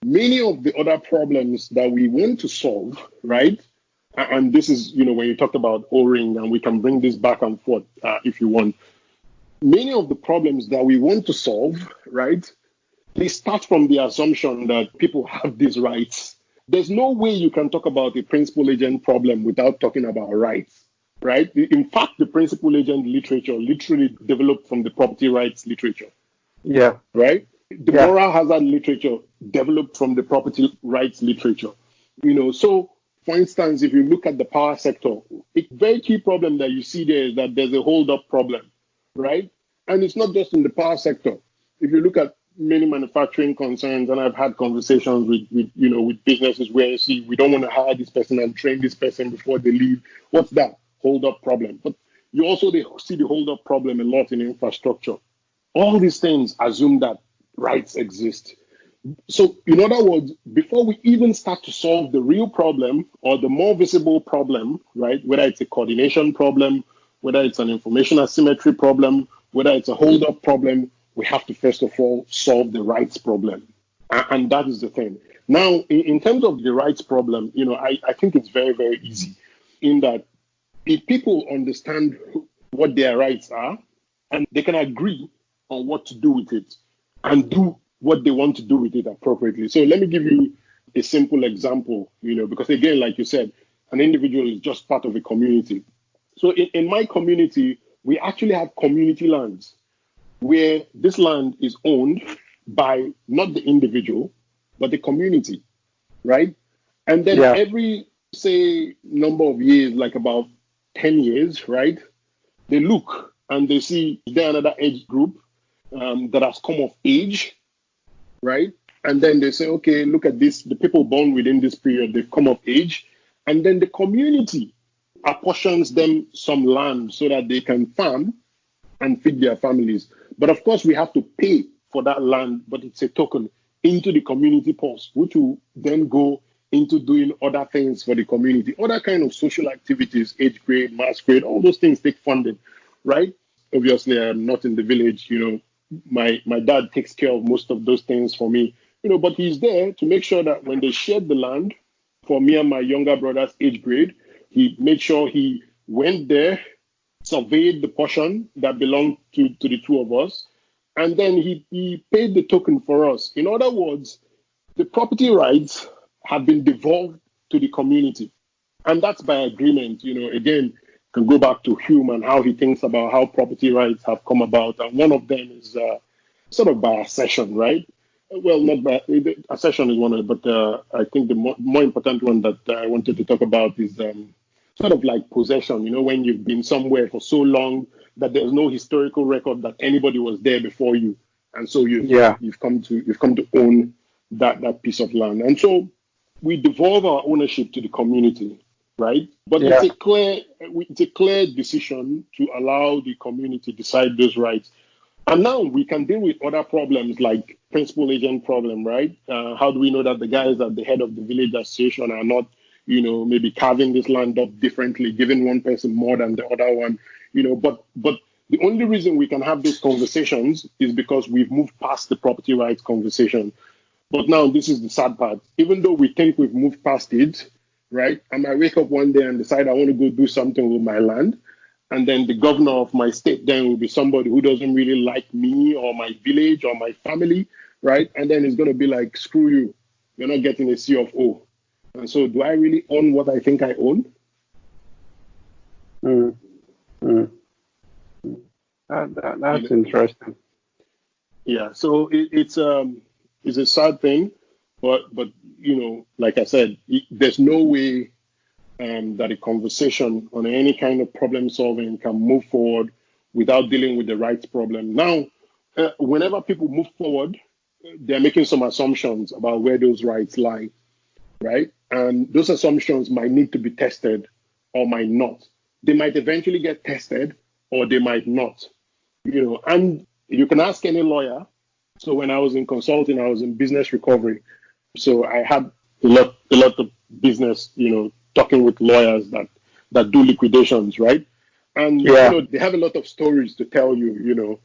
many of the other problems that we want to solve, right? And this is, when you talked about O-ring, and we can bring this back and forth if you want. Many of the problems that we want to solve, right, they start from the assumption that people have these rights. There's no way you can talk about a principal agent problem without talking about rights, right? In fact, the principal agent literature literally developed from the property rights literature. Yeah. Right? The moral hazard literature developed from the property rights literature. So for instance, if you look at the power sector, a very key problem that you see there is that there's a hold-up problem, right? And it's not just in the power sector. If you look at many manufacturing concerns, and I've had conversations with businesses where you see we don't want to hire this person and train this person before they leave. What's that? Hold-up problem. But you also see the hold-up problem a lot in infrastructure. All these things assume that rights exist. So, in other words, before we even start to solve the real problem or the more visible problem, right, whether it's a coordination problem, whether it's an information asymmetry problem, whether it's a hold-up problem, we have to first of all solve the rights problem. And that is the thing. Now, in terms of the rights problem, I think it's very, very easy in that if people understand what their rights are and they can agree on what to do with it and do what they want to do with it appropriately. So let me give you a simple example, because again, like you said, an individual is just part of a community. So in my community, we actually have community lands where this land is owned by not the individual, but the community, right? And then every, say, number of years, like about 10 years, right? They look and they see, is there another age group that has come of age, right? And then they say, okay, look at this, the people born within this period, they've come of age. And then the community apportions them some land so that they can farm and feed their families. But of course, we have to pay for that land, but it's a token into the community purse, which will then go into doing other things for the community, other kind of social activities, age grade, mass grade, all those things take funding, right? Obviously, I'm not in the village, my dad takes care of most of those things for me, but he's there to make sure that when they shared the land for me and my younger brother's age grade, he made sure he went there, surveyed the portion that belonged to the two of us, and then he paid the token for us. In other words, the property rights have been devolved to the community. And that's by agreement. Again, can go back to Hume and how he thinks about how property rights have come about. And one of them is sort of by accession, right? Well, not by accession is one of it, but I think the more important one that I wanted to talk about is sort of like possession. When you've been somewhere for so long that there's no historical record that anybody was there before you, and so you've come to own that piece of land. And so we devolve our ownership to the community, right? But it's a clear decision to allow the community decide those rights. And now we can deal with other problems like principal agent problem, right? How do we know that the guys at the head of the village association are not, maybe carving this land up differently, giving one person more than the other one, but the only reason we can have these conversations is because we've moved past the property rights conversation. But now this is the sad part. Even though we think we've moved past it, right? I might wake up one day and decide I want to go do something with my land. And then the governor of my state then will be somebody who doesn't really like me or my village or my family, right? And then it's going to be like, screw you. You're not getting a C of O. And so do I really own what I think I own? That's interesting. Yeah, so it's a sad thing, but like I said, there's no way that a conversation on any kind of problem solving can move forward without dealing with the rights problem. Now, whenever people move forward, they're making some assumptions about where those rights lie, right? And those assumptions might need to be tested or might not. They might eventually get tested or they might not, and you can ask any lawyer So when I was in consulting, I was in business recovery. So I had a lot of business, talking with lawyers that do liquidations, right? And Yeah. they have a lot of stories to tell you.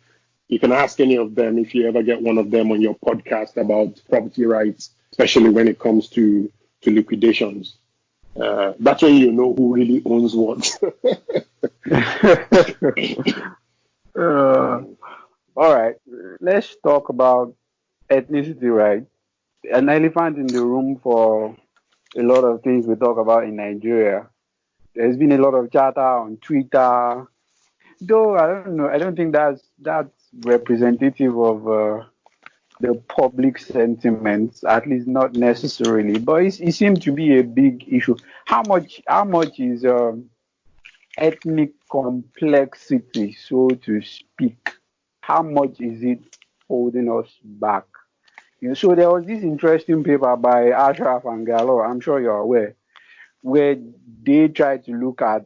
You can ask any of them if you ever get one of them on your podcast about property rights, especially when it comes to liquidations. That's when you know who really owns what. uh, all right. Let's talk about ethnicity, right? An elephant in the room for a lot of things we talk about in Nigeria. There's been a lot of chatter on Twitter, though I don't know. I don't think that's representative of the public sentiments, at least not necessarily. But it seems to be a big issue. How much is ethnic complexity, so to speak? How much is it holding us back? So there was this interesting paper by Ashraf and Gallo, I'm sure you're aware, where they tried to look at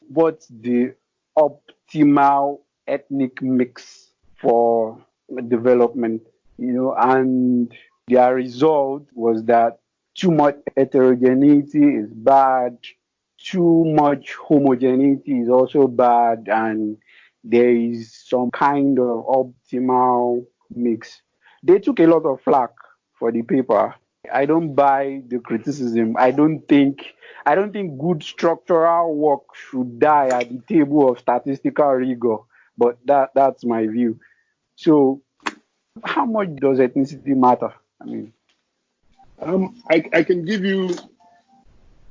what's the optimal ethnic mix for development, and their result was that too much heterogeneity is bad, too much homogeneity is also bad, and there is some kind of optimal mix. They took a lot of flack for the paper. I don't buy the criticism. I don't think good structural work should die at the table of statistical rigor, but that's my view. So how much does ethnicity matter? I mean, I can give you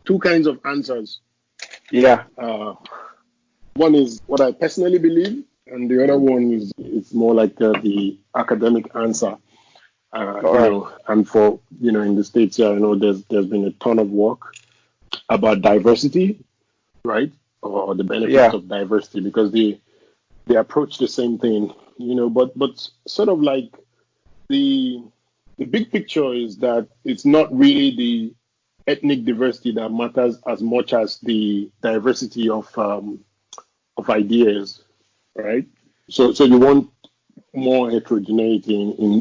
two kinds of answers. yeah. One is what I personally believe, and the other one is more like the academic answer. All right. And for in the States, I know there's been a ton of work about diversity, right, or the benefits Yeah. of diversity because they approach the same thing, but sort of like the big picture is that it's not really the ethnic diversity that matters as much as the diversity of ideas, right? So you want more heterogeneity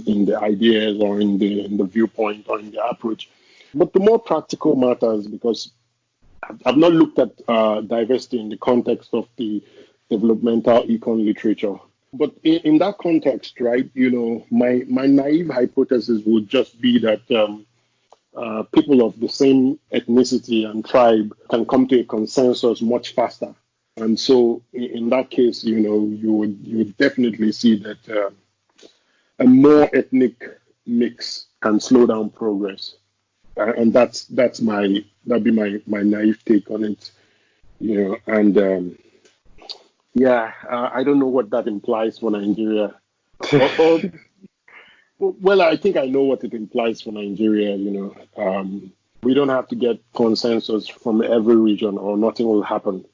in the ideas or in the viewpoint or in the approach. But the more practical matters, because I've not looked at diversity in the context of the developmental econ literature. But in that context, right, my naive hypothesis would just be that people of the same ethnicity and tribe can come to a consensus much faster. And so in that case, you would definitely see that a more ethnic mix can slow down progress. And that'd be my naive take on it. And yeah, I don't know what that implies for Nigeria. Well, I think I know what it implies for Nigeria. We don't have to get consensus from every region, or nothing will happen.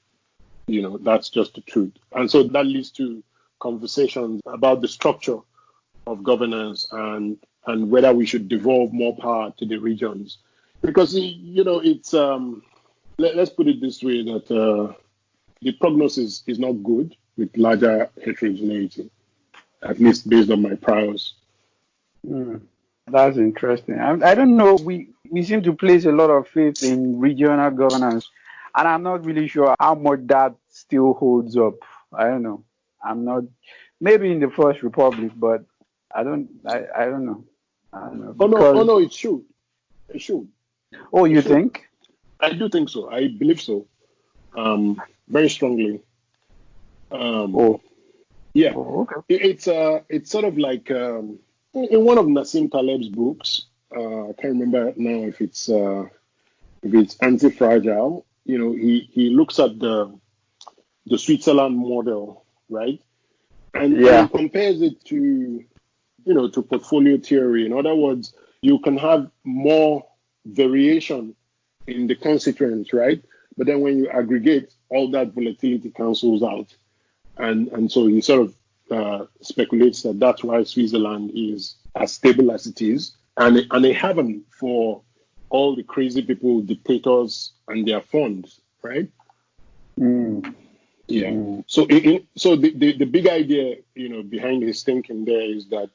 That's just the truth. And so that leads to conversations about the structure of governance and whether we should devolve more power to the regions. Because, it's, let's put it this way, that the prognosis is not good with larger heterogeneity, at least based on my priors. That's interesting. I don't know. We seem to place a lot of faith in regional governance, and I'm not really sure how much that still holds up. I don't know. I'm not. Maybe in the First Republic, but I don't. I don't know. I don't know Oh because. no, it should. It should. Oh, It you should. think? I do think so. I believe so. Very strongly. Um, Oh. yeah. Oh, okay. It's sort of like in one of Nassim Taleb's books. I can't remember now if it's anti-fragile. He looks at the Switzerland model, right? And he Yeah. compares it to portfolio theory. In other words, you can have more variation in the constituents, right? But then when you aggregate, all that volatility cancels out. And so he sort of speculates that that's why Switzerland is as stable as it is. And a haven for all the crazy people, dictators, and their funds, right? Mm. Yeah. Mm. So, so the big idea, behind his thinking there is that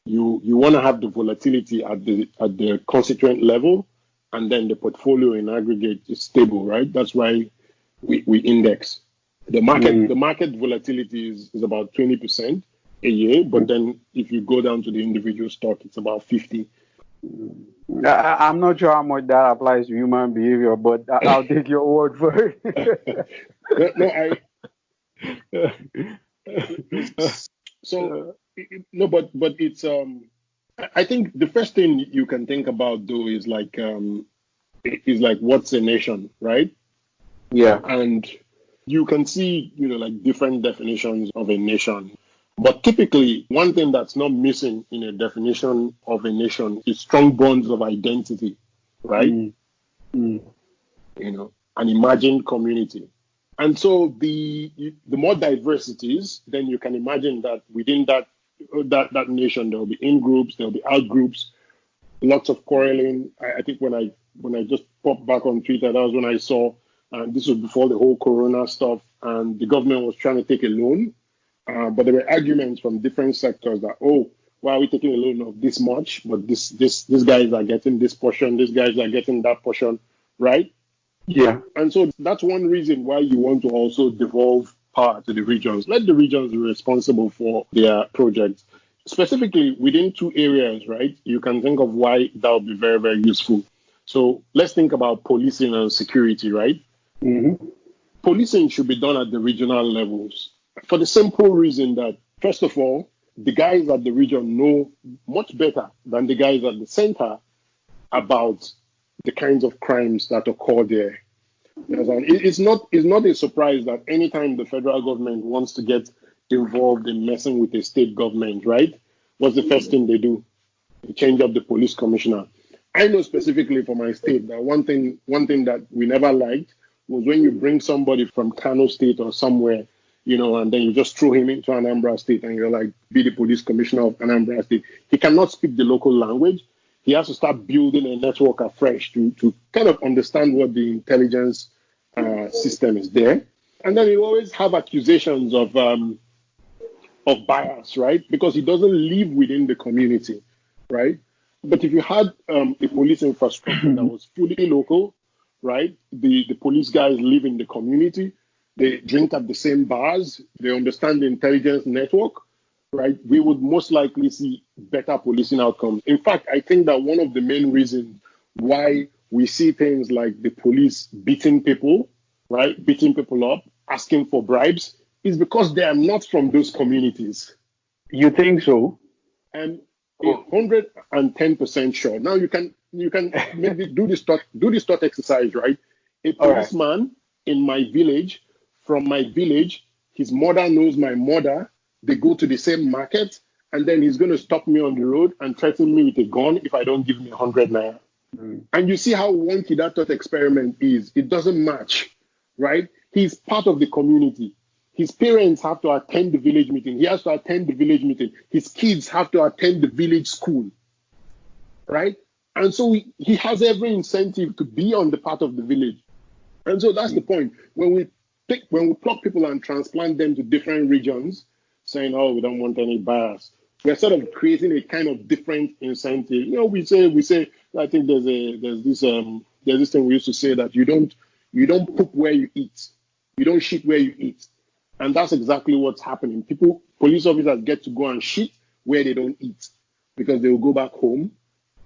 You want to have the volatility at the constituent level, and then the portfolio in aggregate is stable, right? That's why we index. The market volatility is about 20% a year, but then if you go down to the individual stock, it's about 50. I'm not sure how much that applies to human behavior, but I'll take your word for it. But it's I think the first thing you can think about though is like what's a nation, right? Yeah. And you can see, like different definitions of a nation. But typically, one thing that's not missing in a definition of a nation is strong bonds of identity, right? An imagined community. And so the more diverse it is, then you can imagine that within that nation there will be in groups, there will be out groups, lots of quarreling. I think when I just popped back on Twitter, that was when I saw, this was before the whole Corona stuff, and the government was trying to take a loan, but there were arguments from different sectors that, why are we taking a loan of this much? But these guys are getting this portion, these guys are getting that portion, right? Yeah. And so that's one reason why you want to also devolve power to the regions. Let the regions be responsible for their projects. Specifically within two areas, right? You can think of why that would be very, very useful. So let's think about policing and security, right? Policing should be done at the regional levels for the simple reason that, first of all, the guys at the region know much better than the guys at the center about the kinds of crimes that occur there. It's not a surprise that anytime the federal government wants to get involved in messing with a state government, right? What's the first thing they do? They change up the police commissioner. I know specifically for my state that one thing that we never liked was when you bring somebody from Kano State or somewhere, and then you just throw him into Anambra State and you're like, be the police commissioner of Anambra State. He cannot speak the local language. He has to start building a network afresh to kind of understand what the intelligence system is there. And then you always have accusations of bias, right? Because he doesn't live within the community, right? But if you had a police infrastructure that was fully local, right? The police guys live in the community. They drink at the same bars. They understand the intelligence network, right? We would most likely see better policing outcomes. In fact, I think that one of the main reasons why we see things like the police beating people, right? Beating people up, asking for bribes, is because they are not from those communities. You think so? And 110% sure. Now you can maybe do this thought exercise, right? A policeman in my village, from my village, his mother knows my mother. They go to the same market, and then he's going to stop me on the road and threaten me with a gun if I don't give me 100 naira. And you see how wonky that thought experiment is. It doesn't match, right? He's part of the community. His parents have to attend the village meeting. He has to attend the village meeting. His kids have to attend the village school, right? And so he has every incentive to be on the part of the village. And so that's the point. When we pluck people and transplant them to different regions, saying, we don't want any bias, we're sort of creating a kind of different incentive. We say. I think there's this thing we used to say that you don't poop where you eat, you don't shit where you eat. And that's exactly what's happening. Police officers get to go and shit where they don't eat because they will go back home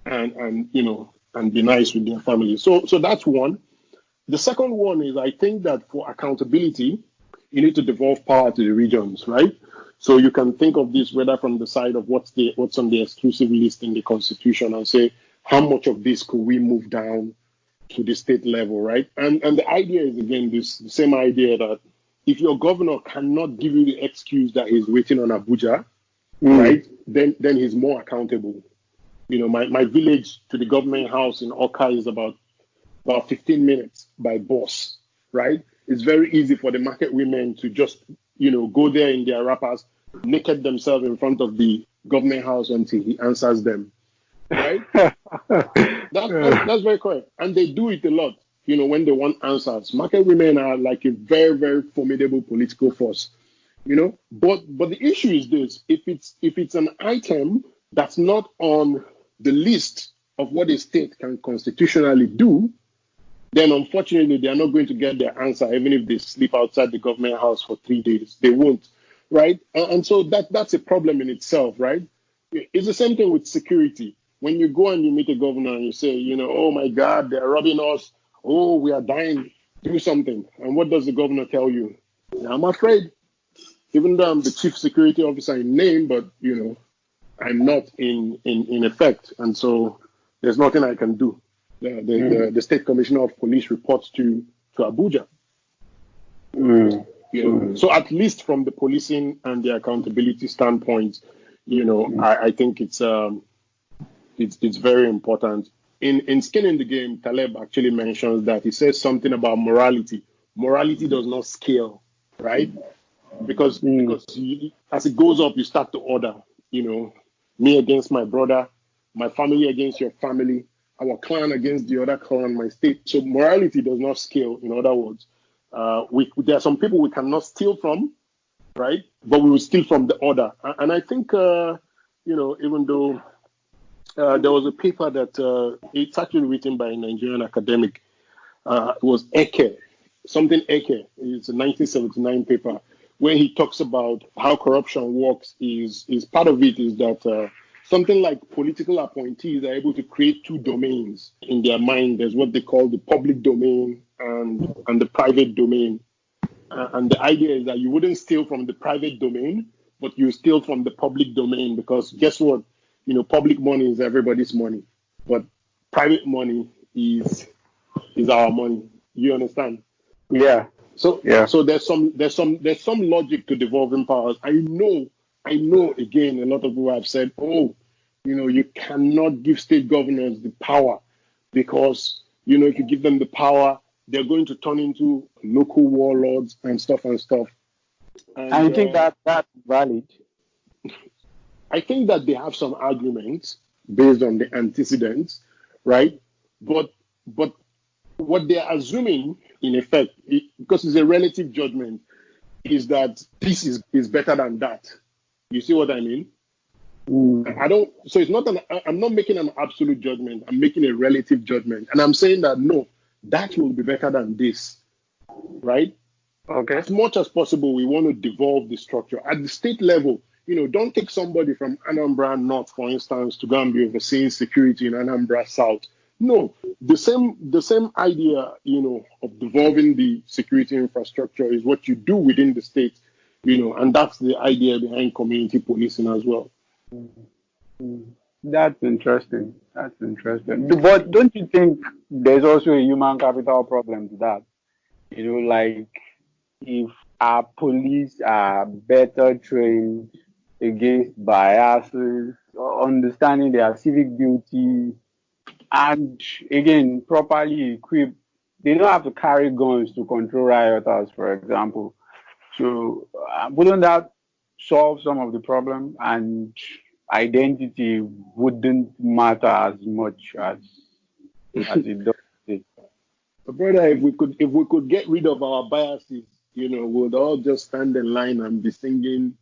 and be nice with their family. So that's one. The second one is, I think that for accountability, you need to devolve power to the regions, right? So you can think of this whether from the side of what's on the exclusive list in the Constitution and say, how much of this could we move down to the state level, right? And the idea is, again, the same idea that if your governor cannot give you the excuse that he's waiting on Abuja, right, then he's more accountable. My village to the government house in Oka is about 15 minutes by bus, right? It's very easy for the market women to just, go there in their wrappers, naked themselves in front of the government house until he answers them, right? That's very correct. And they do it a lot. When they want answers. Market women are like a very, very formidable political force, But the issue is this: if it's an item that's not on the list of what a state can constitutionally do, then unfortunately they are not going to get their answer even if they sleep outside the government house for 3 days. They won't, right? And so that's a problem in itself, right? It's the same thing with security. When you go and you meet a governor and you say, oh my God, they're robbing us. Oh, we are dying. Do something. And what does the governor tell you? I'm afraid, even though I'm the chief security officer in name, but I'm not in effect. And so there's nothing I can do. The state commissioner of police reports to Abuja. So at least from the policing and the accountability standpoint, I think it's very important. In Skin in the Game, Taleb actually mentions that. He says something about morality. Morality does not scale, right? Because as it goes up, you start to order, me against my brother, my family against your family, our clan against the other clan, my state. So morality does not scale, in other words. There are some people we cannot steal from, right? But we will steal from the order. And I think, even though there was a paper that it's actually written by a Nigerian academic, it was Eke, something Eke. It's a 1979 paper where he talks about how corruption works. Is part of it is that something like political appointees are able to create two domains in their mind. There's what they call the public domain and the private domain. And the idea is that you wouldn't steal from the private domain, but you steal from the public domain, because guess what? Public money is everybody's money, but private money is our money. You understand? Yeah. So there's some logic to devolving powers. I know again, a lot of people have said, you cannot give state governors the power because, if you give them the power, they're going to turn into local warlords and stuff. And I think that's valid. I think that they have some arguments based on the antecedents, right? But what they're assuming, in effect, because it's a relative judgment, is that this is better than that. You see what I mean? So it's not I'm not making an absolute judgment. I'm making a relative judgment. And I'm saying that, no, that will be better than this, right? Okay. As much as possible, we want to devolve the structure. At the state level, don't take somebody from Anambra North, for instance, to go and be overseeing security in Anambra South. No, the same idea, of devolving the security infrastructure is what you do within the state, and that's the idea behind community policing as well. That's interesting. But don't you think there's also a human capital problem to that? Like if our police are better trained against biases, understanding their civic duty, and again, properly equipped, they don't have to carry guns to control rioters, for example. So wouldn't that solve some of the problem, and identity wouldn't matter as much as it does today? Brother, if we could get rid of our biases, we'd all just stand in line and be singing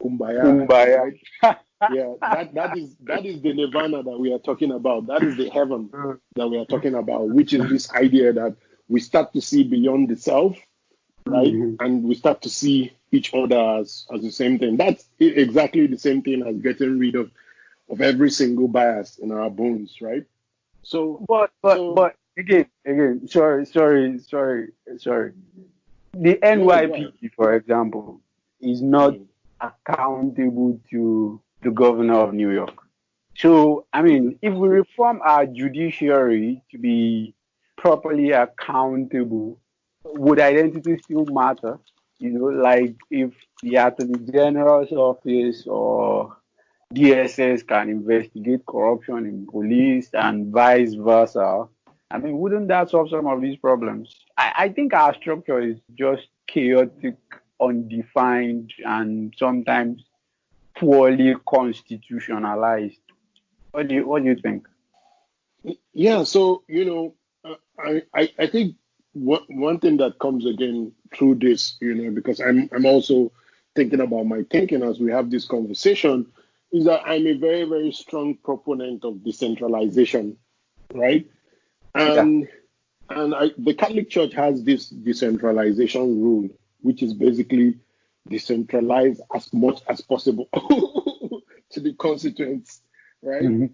Kumbaya. Right? Yeah, that is the nirvana that we are talking about. That is the heaven that we are talking about, which is this idea that we start to see beyond the self, right? And we start to see each other as the same thing. That's exactly the same thing as getting rid of every single bias in our bones, right? So, but again, sorry. The NYPD, for example, is not accountable to the governor of New York. So, if we reform our judiciary to be properly accountable, would identity still matter? Like if the Attorney General's office or DSS can investigate corruption in police and vice versa, wouldn't that solve some of these problems? I think our structure is just chaotic, undefined, and sometimes poorly constitutionalized. What do you think? Yeah, so I think one thing that comes again through this, because I'm also thinking about my thinking as we have this conversation, is that I'm a very, very strong proponent of decentralization, right? Yeah. And the Catholic Church has this decentralization rule, which is basically decentralize as much as possible to the constituents, right? Hmm.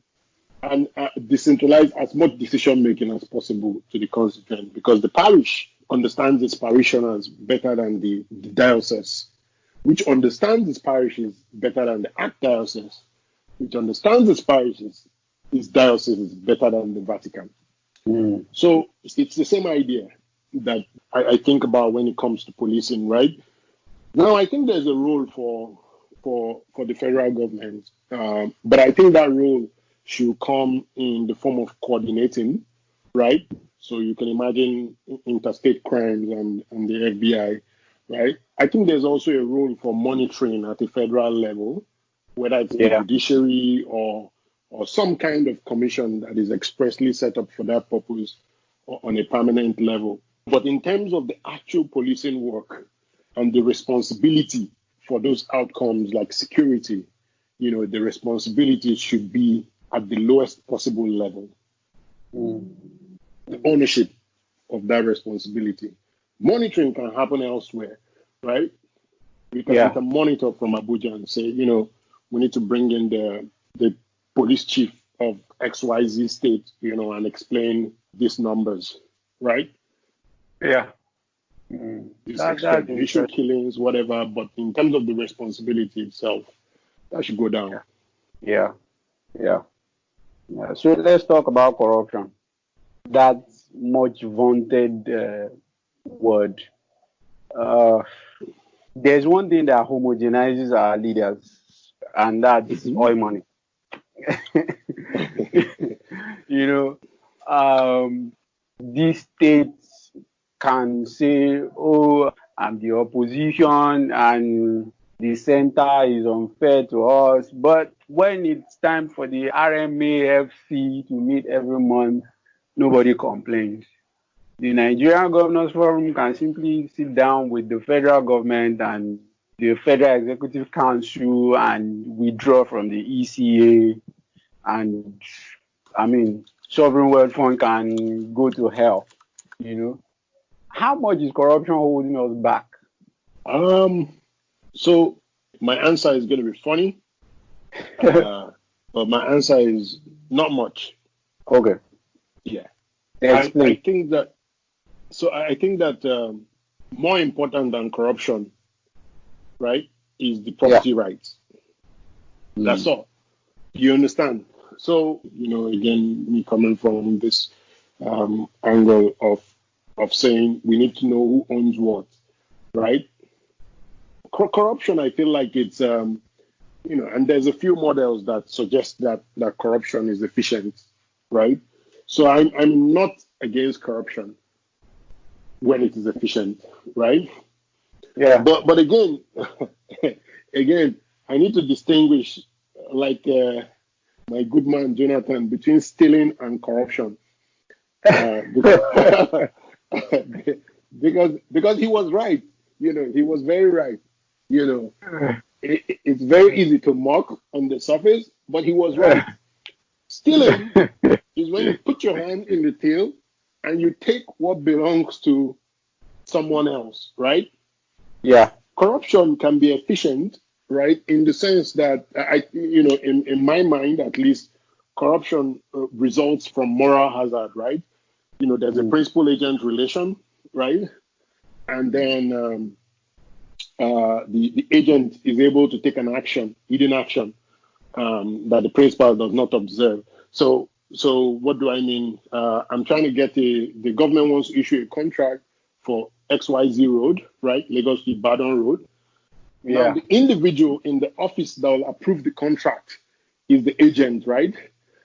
And decentralize as much decision making as possible to the constituent, because the parish understands its parishioners better than the diocese, which understands its parishes better than the archdiocese, which understands its diocese is better than the Vatican. Mm. So it's the same idea that I think about when it comes to policing, right? Now, I think there's a role for the federal government, but I think that role should come in the form of coordinating, right? So you can imagine interstate crimes and the FBI, right? I think there's also a role for monitoring at the federal level, whether it's the Yeah. judiciary or some kind of commission that is expressly set up for that purpose on a permanent level. But in terms of the actual policing work and the responsibility for those outcomes like security, the responsibility should be at the lowest possible level. Mm. The ownership of that responsibility. Monitoring can happen elsewhere, right? Because we Yeah. can monitor from Abuja and say, we need to bring in the police chief of XYZ state, and explain these numbers, right? Yeah. Mm. These That's extrajudicial interesting. killings, whatever. But in terms of the responsibility itself, that should go down. Yeah. Yeah. Yeah. So let's talk about corruption. That much vaunted word. Uh, there's one thing that homogenizes our leaders, and that's Mhm. oil money. you know, these states can say, "Oh, I'm the opposition, and the center is unfair to us." But when it's time for the RMAFC to meet every month, nobody complains. The Nigerian Governors Forum can simply sit down with the federal government and the Federal Executive Council and withdraw from the ECA. And I mean, sovereign wealth fund can go to hell. You know, how much is corruption holding us back? So my answer is going to be funny, but my answer is not much. Okay, Yeah, I explain. think that. So I think that more important than corruption, right, is the Yeah. property rights. That's Mm. all. You understand? So again, me coming from this angle of saying we need to know who owns what, right? Corruption, I feel like it's and there's a few models that suggest that corruption is efficient, right? So I'm not against corruption when it is efficient, right? Yeah. But again, again, I need to distinguish, like my good man Jonathan, between stealing and corruption, because because he was right. He was very right. You know, it's very easy to mock on the surface, but he was right. Stealing is when you put your hand in the till and you take what belongs to someone else, right? Yeah. Corruption can be efficient, right? In the sense that in my mind at least, corruption results from moral hazard, right? There's a Mm. principal agent relation, right? And then the agent is able to take an action, hidden action, that the principal does not observe. So what do I mean? I'm trying to get the government wants to issue a contract for XYZ road, right? Lagos to Ibadan road. Now, Yeah. the individual in the office that will approve the contract is the agent, right?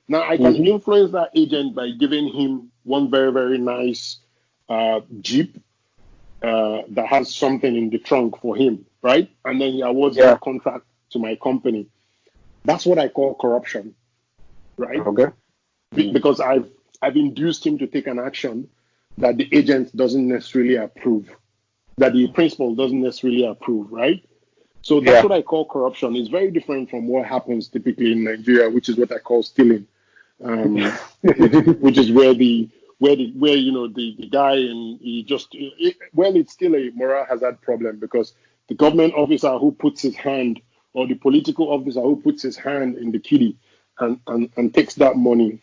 Now, I can Hmm. influence that agent by giving him one very, very nice Jeep that has something in the trunk for him, right? And then he awards Yeah. that contract to my company. That's what I call corruption, right? Okay. Mm. Because I've induced him to take an action that the agent doesn't necessarily approve, that the principal doesn't necessarily approve, right? So that's what I call corruption. It's very different from what happens typically in Nigeria, which is what I call stealing, which is where the guy and he just well, it's still a moral hazard problem because the government officer who puts his hand or the political officer who puts his hand in the kitty and takes that money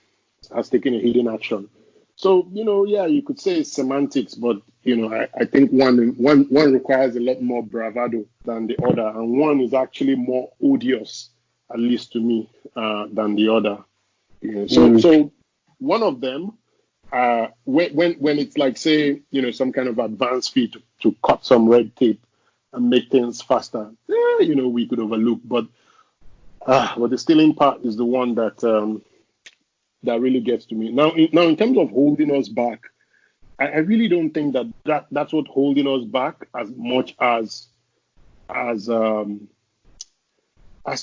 has taken a hidden action. So, yeah, you could say it's semantics, but, I think one requires a lot more bravado than the other. And one is actually more odious, at least to me, than the other. So one of them, when it's like, say, some kind of advance fee to cut some red tape and make things faster, we could overlook. But the stealing part is the one that really gets to me. Now, in terms of holding us back, I really don't think that's what holding us back as much as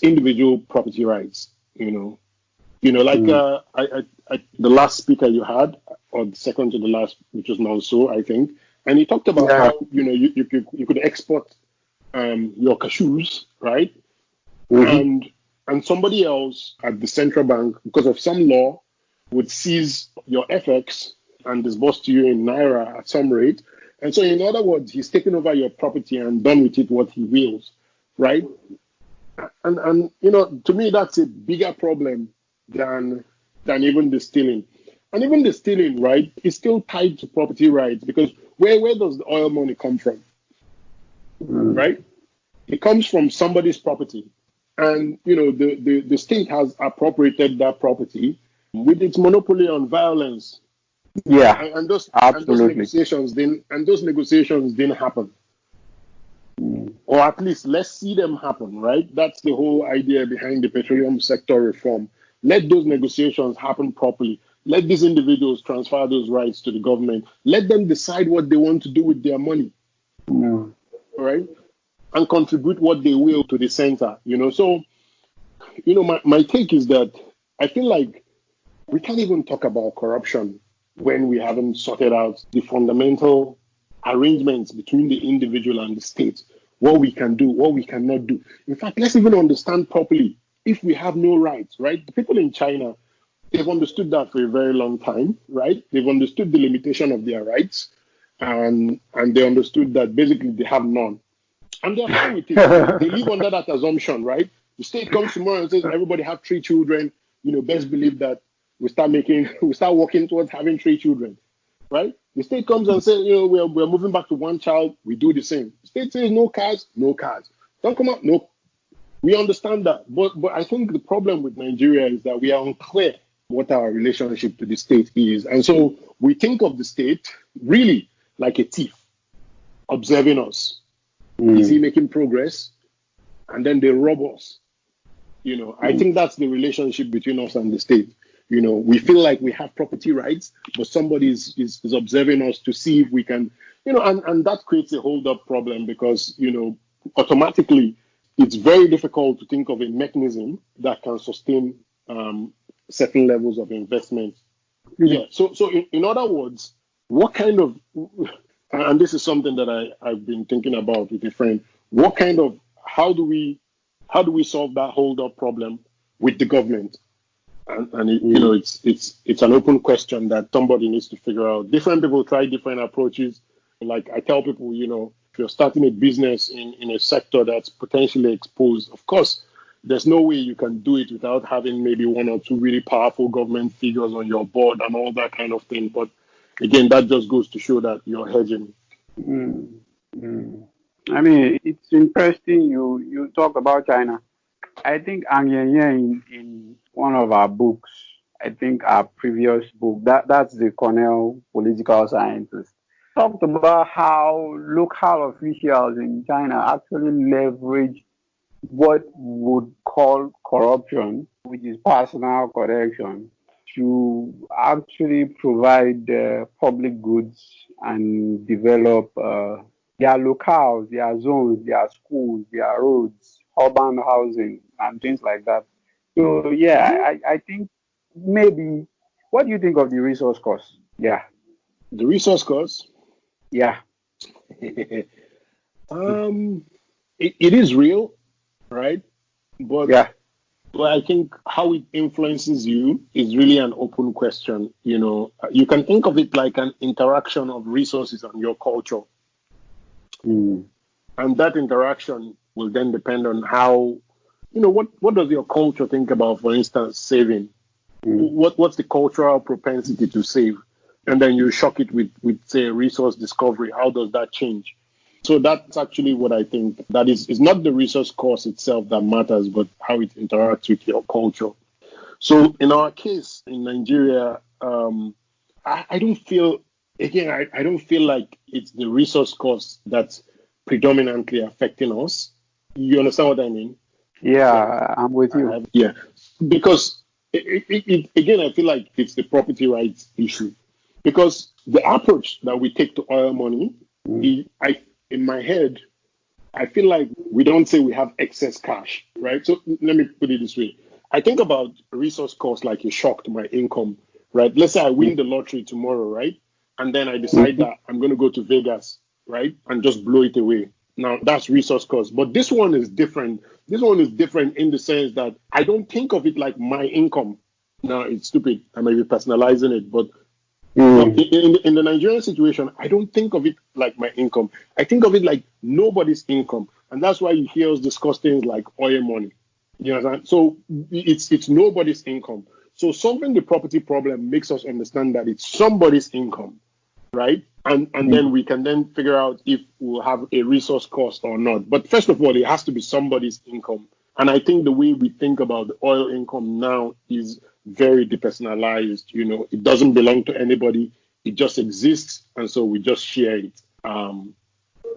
individual property rights. The last speaker you had, or the second to the last, which was Mansour, I think, and he talked about how you could export your cashews, right? Mm-hmm. And somebody else at the central bank, because of some law, would seize your FX and disburse to you in Naira at some rate. And so, in other words, he's taken over your property and done with it what he wills, right? And to me, that's a bigger problem than even the stealing. And even the stealing, right, is still tied to property rights because where does the oil money come from, right? It comes from somebody's property. And, the state has appropriated that property with its monopoly on violence. Yeah, and those absolutely. negotiations didn't happen. Or at least let's see them happen, right? That's the whole idea behind the petroleum sector reform. Let those negotiations happen properly. Let these individuals transfer those rights to the government. Let them decide what they want to do with their money, right? And contribute what they will to the center, So, my take is that I feel like we can't even talk about corruption when we haven't sorted out the fundamental arrangements between the individual and the state, what we can do, what we cannot do. In fact, let's even understand properly if we have no rights, right? The people in China, they've understood that for a very long time, right? They've understood the limitation of their rights, and they understood that basically they have none. And they're fine with it. They live under that assumption, right? The state comes tomorrow and says everybody have 3 children. Best believe that we start working towards having 3 children, right? The state comes and says, we're moving back to 1 child. We do the same. The state says no cars. Don't come out. No. We understand that. But I think the problem with Nigeria is that we are unclear what our relationship to the state is. And so we think of the state really like a thief observing us. Is he making progress? And then they rob us. I think that's the relationship between us and the state. We feel like we have property rights, but somebody is observing us to see if we can, and that creates a hold-up problem because, automatically it's very difficult to think of a mechanism that can sustain certain levels of investment. Yeah. So in other words, what kind of, and this is something that I've been thinking about with a friend, how do we solve that hold-up problem with the government? And it's an open question that somebody needs to figure out. Different people try different approaches. Like I tell people, if you're starting a business in a sector that's potentially exposed, of course, there's no way you can do it without having maybe 1 or 2 really powerful government figures on your board and all that kind of thing. But again, that just goes to show that you're hedging. I mean, it's interesting you talk about China. I think Ang Yen in one of our books, I think our previous book, that's the Cornell political scientist, talked about how local officials in China actually leverage what would call corruption, which is personal connection, to actually provide public goods and develop their locales, their zones, their schools, their roads, urban housing, and things like that. So, yeah, I think maybe, what do you think of the resource cost? Yeah. The resource cost? Yeah. it is real, right? But Yeah. But I think how it influences you is really an open question. You can think of it like an interaction of resources and your culture. Mm. And that interaction will then depend on how, what does your culture think about, for instance, saving? Mm. What's the cultural propensity to save? And then you shock it with say, resource discovery. How does that change? So that's actually what I think. That is not the resource course itself that matters, but how it interacts with your culture. So in our case in Nigeria, I don't feel, again, I don't feel like it's the resource cost that's predominantly affecting us. You understand what I mean? So Yeah, I'm with you. yeah, because again, I feel like it's the property rights issue. Because the approach that we take to oil money, Mm. in my head, I feel like we don't say we have excess cash, right? So let me put it this way. I think about resource cost like a shock to my income, right? Let's say I win the lottery tomorrow, right? And then I decide Mhm. that I'm going to go to Vegas, right? And just blow it away. Now that's resource cost. But this one is different. This one is different in the sense that I don't think of it like my income. Now it's stupid. I may be personalizing it, but now, Mm. in the Nigerian situation, I don't think of it like my income. I think of it like nobody's income, and that's why you hear us discuss things like oil money. You understand? So it's nobody's income. So solving the property problem makes us understand that it's somebody's income, right? And then Mm. we can then figure out if we'll have a resource cost or not. But first of all, it has to be somebody's income. And I think the way we think about the oil income now is very depersonalized. It doesn't belong to anybody. It just exists, and so we just share it.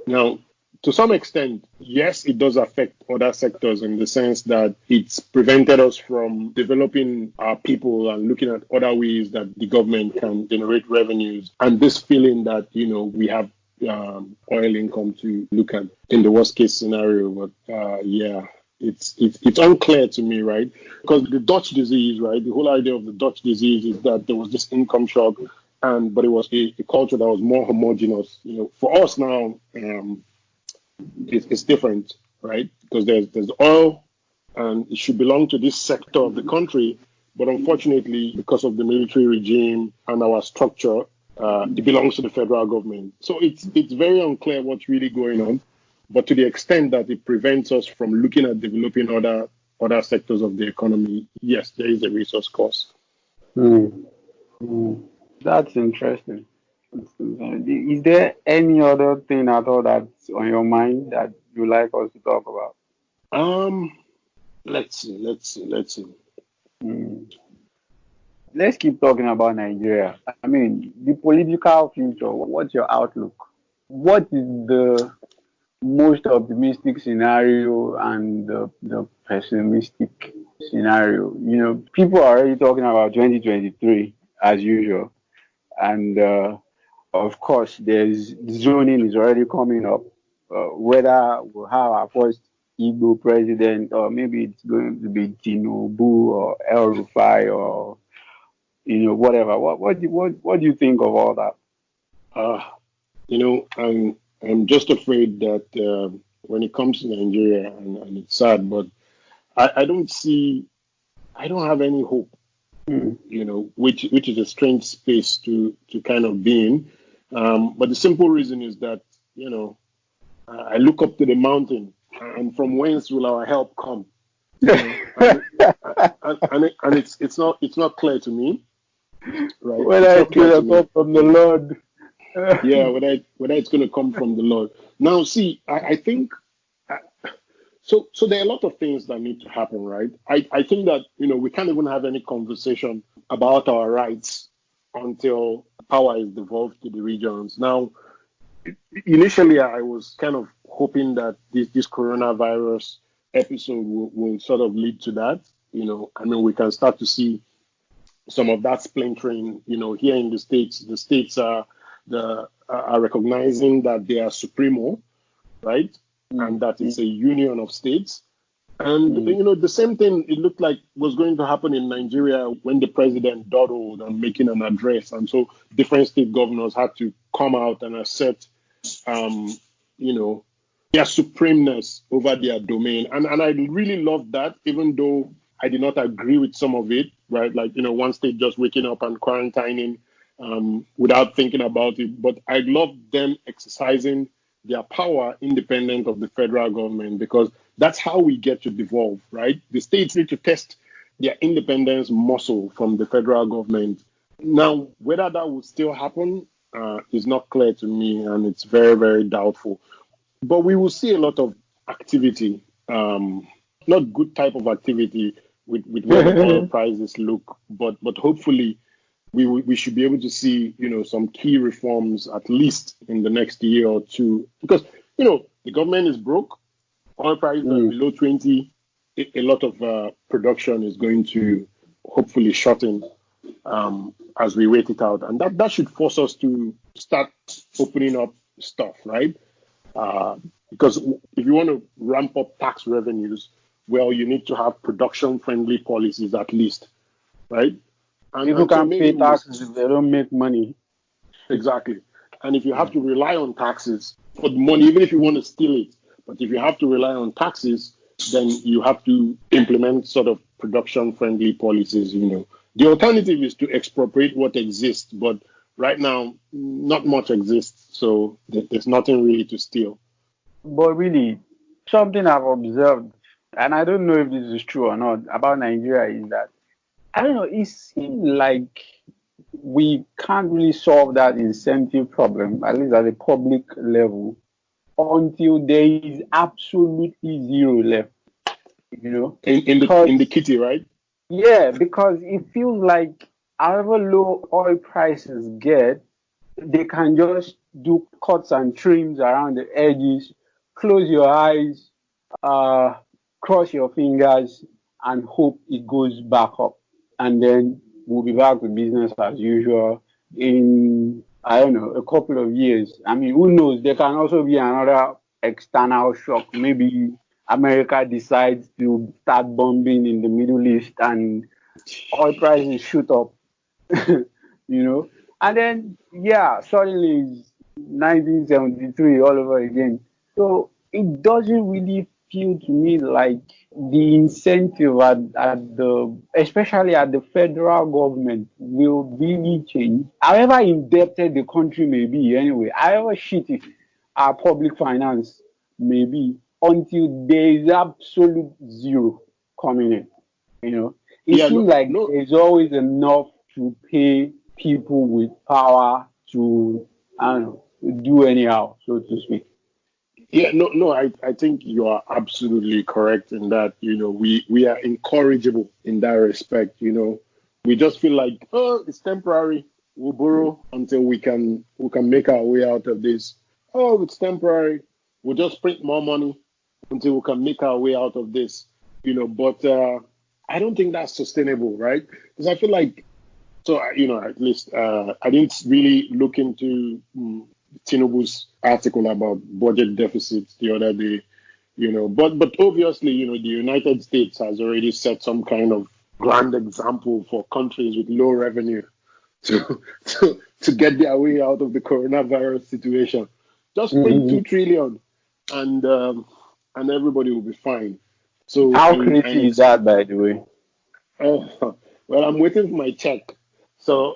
Now, to some extent, yes, it does affect other sectors in the sense that it's prevented us from developing our people and looking at other ways that the government can generate revenues. And this feeling that, we have oil income to look at in the worst case scenario. But yeah, it's unclear to me, right? Because the Dutch disease, right? The whole idea of the Dutch disease is that there was this income shock, but it was a culture that was more homogenous. For us now, it's different, right? Because there's oil, and it should belong to this sector of the country, but unfortunately, because of the military regime and our structure, it belongs to the federal government. So it's very unclear what's really going on. But to the extent that it prevents us from looking at developing other sectors of the economy, yes, there is a resource cost. Mm. Mm. That's interesting. Is there any other thing at all that's on your mind that you like us to talk about? Um, let's see. Mm. Let's keep talking about Nigeria. I mean, the political future. What's your outlook? What is the most optimistic scenario and the pessimistic scenario? People are already talking about 2023 as usual, and of course, there's zoning is already coming up. Whether we'll have our first Igbo president, or maybe it's going to be Tinubu or El Rufai, or whatever. What do you think of all that? Uh, I'm just afraid that when it comes to Nigeria, and it's sad, but I don't see, I don't have any hope. Hmm. Which is a strange space to kind of be in. But the simple reason is that I look up to the mountain, and from whence will our help come? And it's not clear to me, right? It's Whether not it's clear to going to me. come from the Lord. Yeah, whether it's going to come from the Lord. Now, see, I think so. There are a lot of things that need to happen, right? I think that we can't even have any conversation about our rights until power is devolved to the regions. Now, initially, I was kind of hoping that this coronavirus episode will sort of lead to that. I mean, we can start to see some of that splintering. Here in the states are recognizing that they are supremo, right? And that it's a union of states. And Mm. the same thing it looked like was going to happen in Nigeria when the president dawdled on making an address, and so different state governors had to come out and assert, um, you know, their supremeness over their domain. And I really love that, even though I did not agree with some of it, right? Like, one state just waking up and quarantining without thinking about it. But I love them exercising their power independent of the federal government, because that's how we get to devolve, right? The states need to test their independence muscle from the federal government. Now, whether that will still happen is not clear to me, and it's very, very doubtful. But we will see a lot of activity, not good type of activity with where the oil prices look, but hopefully we should be able to see, some key reforms at least in the next year or two, because, the government is broke, oil prices are below 20, a lot of production is going to hopefully shorten as we wait it out. And that should force us to start opening up stuff, right? Because if you want to ramp up tax revenues, well, you need to have production-friendly policies at least, right? And people can't pay taxes if they don't make money. Exactly. And if you have to rely on taxes for the money, even if you want to steal it, but if you have to rely on taxes, then you have to implement sort of production-friendly policies. The alternative is to expropriate what exists, but right now, not much exists, so there's nothing really to steal. But really, something I've observed, and I don't know if this is true or not, about Nigeria is that, I don't know, it seems like we can't really solve that incentive problem, at least at the public level, until there is absolutely zero left. In the kitty, right? Yeah, because it feels like however low oil prices get, they can just do cuts and trims around the edges, close your eyes, cross your fingers, and hope it goes back up. And then we'll be back to business as usual in, I don't know, a couple of years. I mean, who knows? There can also be another external shock. Maybe America decides to start bombing in the Middle East and oil prices shoot up, And then, suddenly it's 1973 all over again. So it doesn't really feel to me like the incentive especially at the federal government, will really change. However indebted the country may be anyway, however shitty our public finance may be, until there is absolute zero coming in. It seems like there's always enough to pay people with power to, I don't know, do anyhow, so to speak. Yeah, no, I think you are absolutely correct in that, we are incorrigible in that respect, We just feel like, it's temporary. We'll borrow until we can make our way out of this. Oh, it's temporary. We'll just print more money until we can make our way out of this, But I don't think that's sustainable, right? Because I feel like, at least I didn't really look into Tinubu's article about budget deficits the other day, but obviously, the United States has already set some kind of grand example for countries with low revenue to get their way out of the coronavirus situation. Just print 2 trillion and everybody will be fine. So how crazy is that, by the way? Well, I'm waiting for my check. So,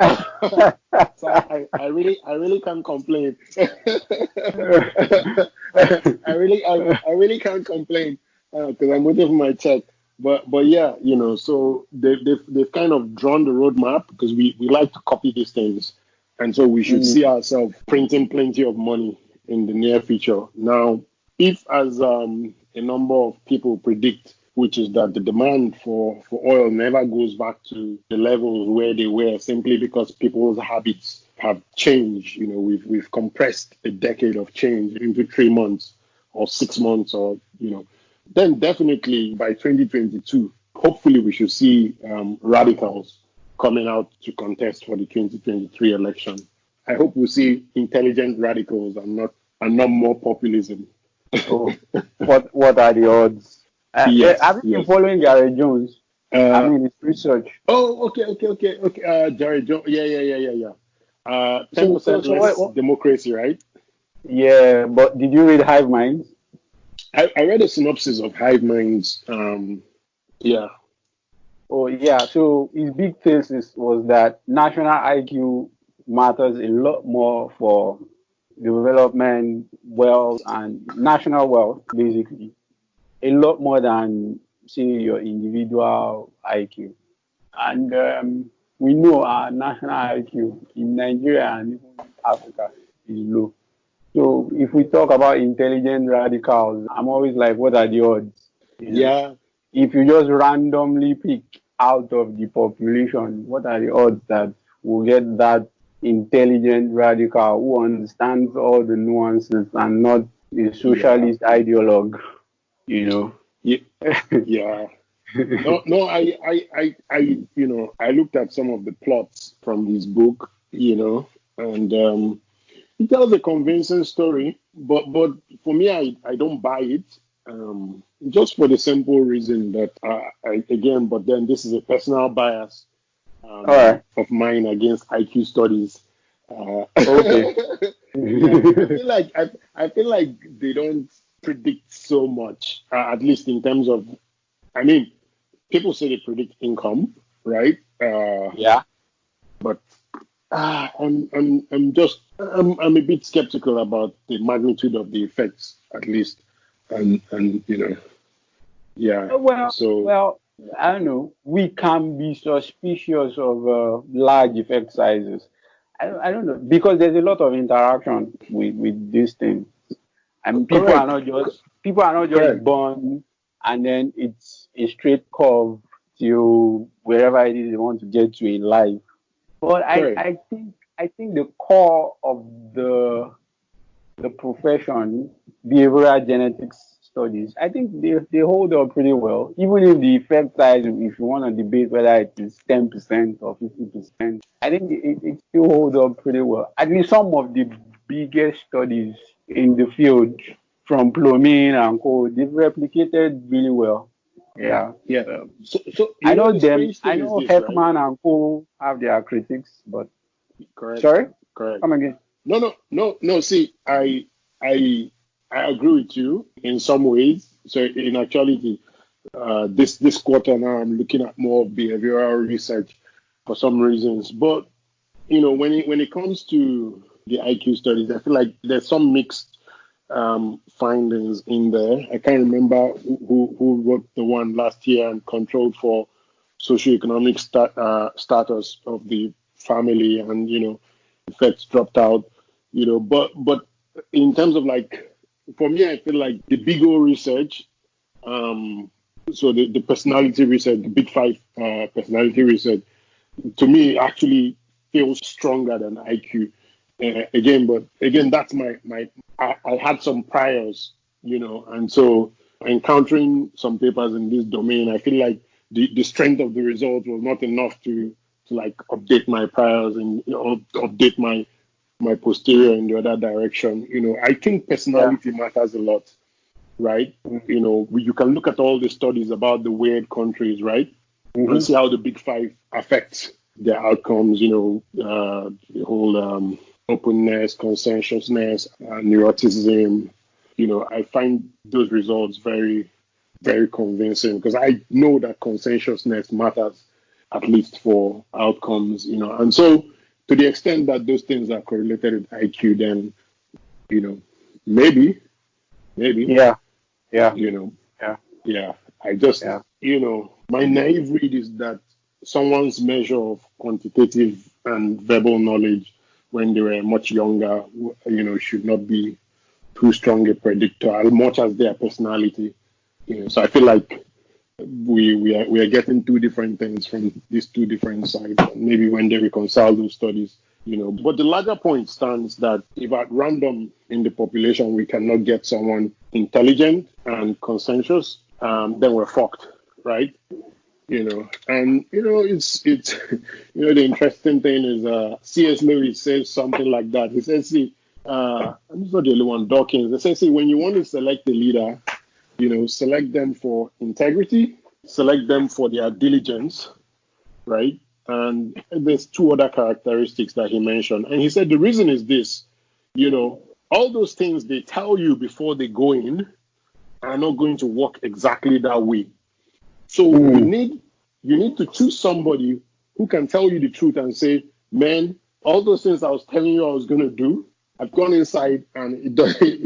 so I really can't complain. I really can't complain because I'm waiting for my check. But yeah, so they've kind of drawn the roadmap, because we like to copy these things, and so we should see ourselves printing plenty of money in the near future. Now, if as a number of people predict, which is that the demand for oil never goes back to the levels where they were, simply because people's habits have changed. We've compressed a decade of change into 3 months or 6 months, or then definitely by 2022, hopefully we should see radicals coming out to contest for the 2023 election. I hope we see intelligent radicals and not more populism. Oh, what are the odds? Yes, have you been following Jared Jones? His research. Oh, okay. Jared Jones. Yeah. 10% less democracy, right? Yeah, but did you read Hive Minds? I read a synopsis of Hive Minds. Yeah, Oh yeah, so his big thesis was that national IQ matters a lot more for development, wealth, and national wealth, basically, a lot more than say your individual IQ. And we know our national IQ in Nigeria and even Africa is low. So if we talk about intelligent radicals, I'm always like, what are the odds? You know, yeah, if you just randomly pick out of the population, what are the odds that we'll get that intelligent radical who understands all the nuances and not a yeah, socialist ideologue, you know? yeah, yeah. No, no. I looked at some of the plots from his book. And it tells a convincing story, but for me, I don't buy it. Just for the simple reason that again, but then this is a personal bias All right. of mine against IQ studies. Okay. Yeah, I feel like they don't predict so much, at least in terms of. I mean, people say they predict income, right? Yeah. But I'm a bit skeptical about the magnitude of the effects, at least, and yeah. Well, So well, I don't know. We can be suspicious of large effect sizes. I don't know because there's a lot of interaction with these things. And correct, people are not just correct, born and then it's a straight curve to wherever it is they want to get to in life. But correct. I think the core of the profession, behavioral genetics studies, I think they hold up pretty well. Even if the effect size, if you want to debate whether it is 10% or 50%, I think it still holds up pretty well. At least some of the biggest studies in the field, from plumbing and code, they've replicated really well. Yeah. Yeah. Um, So I know the them. strange I thing is know this, right? Heckman and co have their critics, but Correct, sorry, correct. come again. No, no, no, no. See, I I agree with you in some ways. So in actuality, this quarter now I'm looking at more behavioral research for some reasons. But when it comes to the IQ studies, I feel like there's some mixed findings in there. I can't remember who wrote the one last year and controlled for socioeconomic status of the family, and effects dropped out. But in terms of like, for me, I feel like the big O research, um, so the personality research, the big five personality research, to me actually feels stronger than IQ. But again, that's my. I had some priors, and so encountering some papers in this domain, I feel like the strength of the results was not enough to like update my priors and update my posterior in the other direction. I think Yeah. personality matters a lot, right? You can look at all the studies about the weird countries, right? And Mm-hmm. see how the big five affect their outcomes, the whole openness, conscientiousness, neuroticism. I find those results very, very convincing because I know that conscientiousness matters, at least for outcomes, and so to the extent that those things are correlated with IQ, then, you know, maybe, maybe, Yeah. Yeah. you know, Yeah. yeah, I just, Yeah. my naive read is that someone's measure of quantitative and verbal knowledge when they were much younger, should not be too strong a predictor as much as their personality. So I feel like we are getting two different things from these two different sides. Maybe when they reconcile those studies, But the larger point stands that if at random in the population we cannot get someone intelligent and conscientious, then we're fucked, right? It's the interesting thing is C.S. Lewis says something like that. He says, see, I'm not the only one. Dawkins. They say, see, when you want to select a leader, select them for integrity, select them for their diligence, right? And there's two other characteristics that he mentioned. And he said the reason is this, all those things they tell you before they go in, are not going to work exactly that way. So you need to choose somebody who can tell you the truth and say, man, all those things I was telling you I was going to do, I've gone inside and it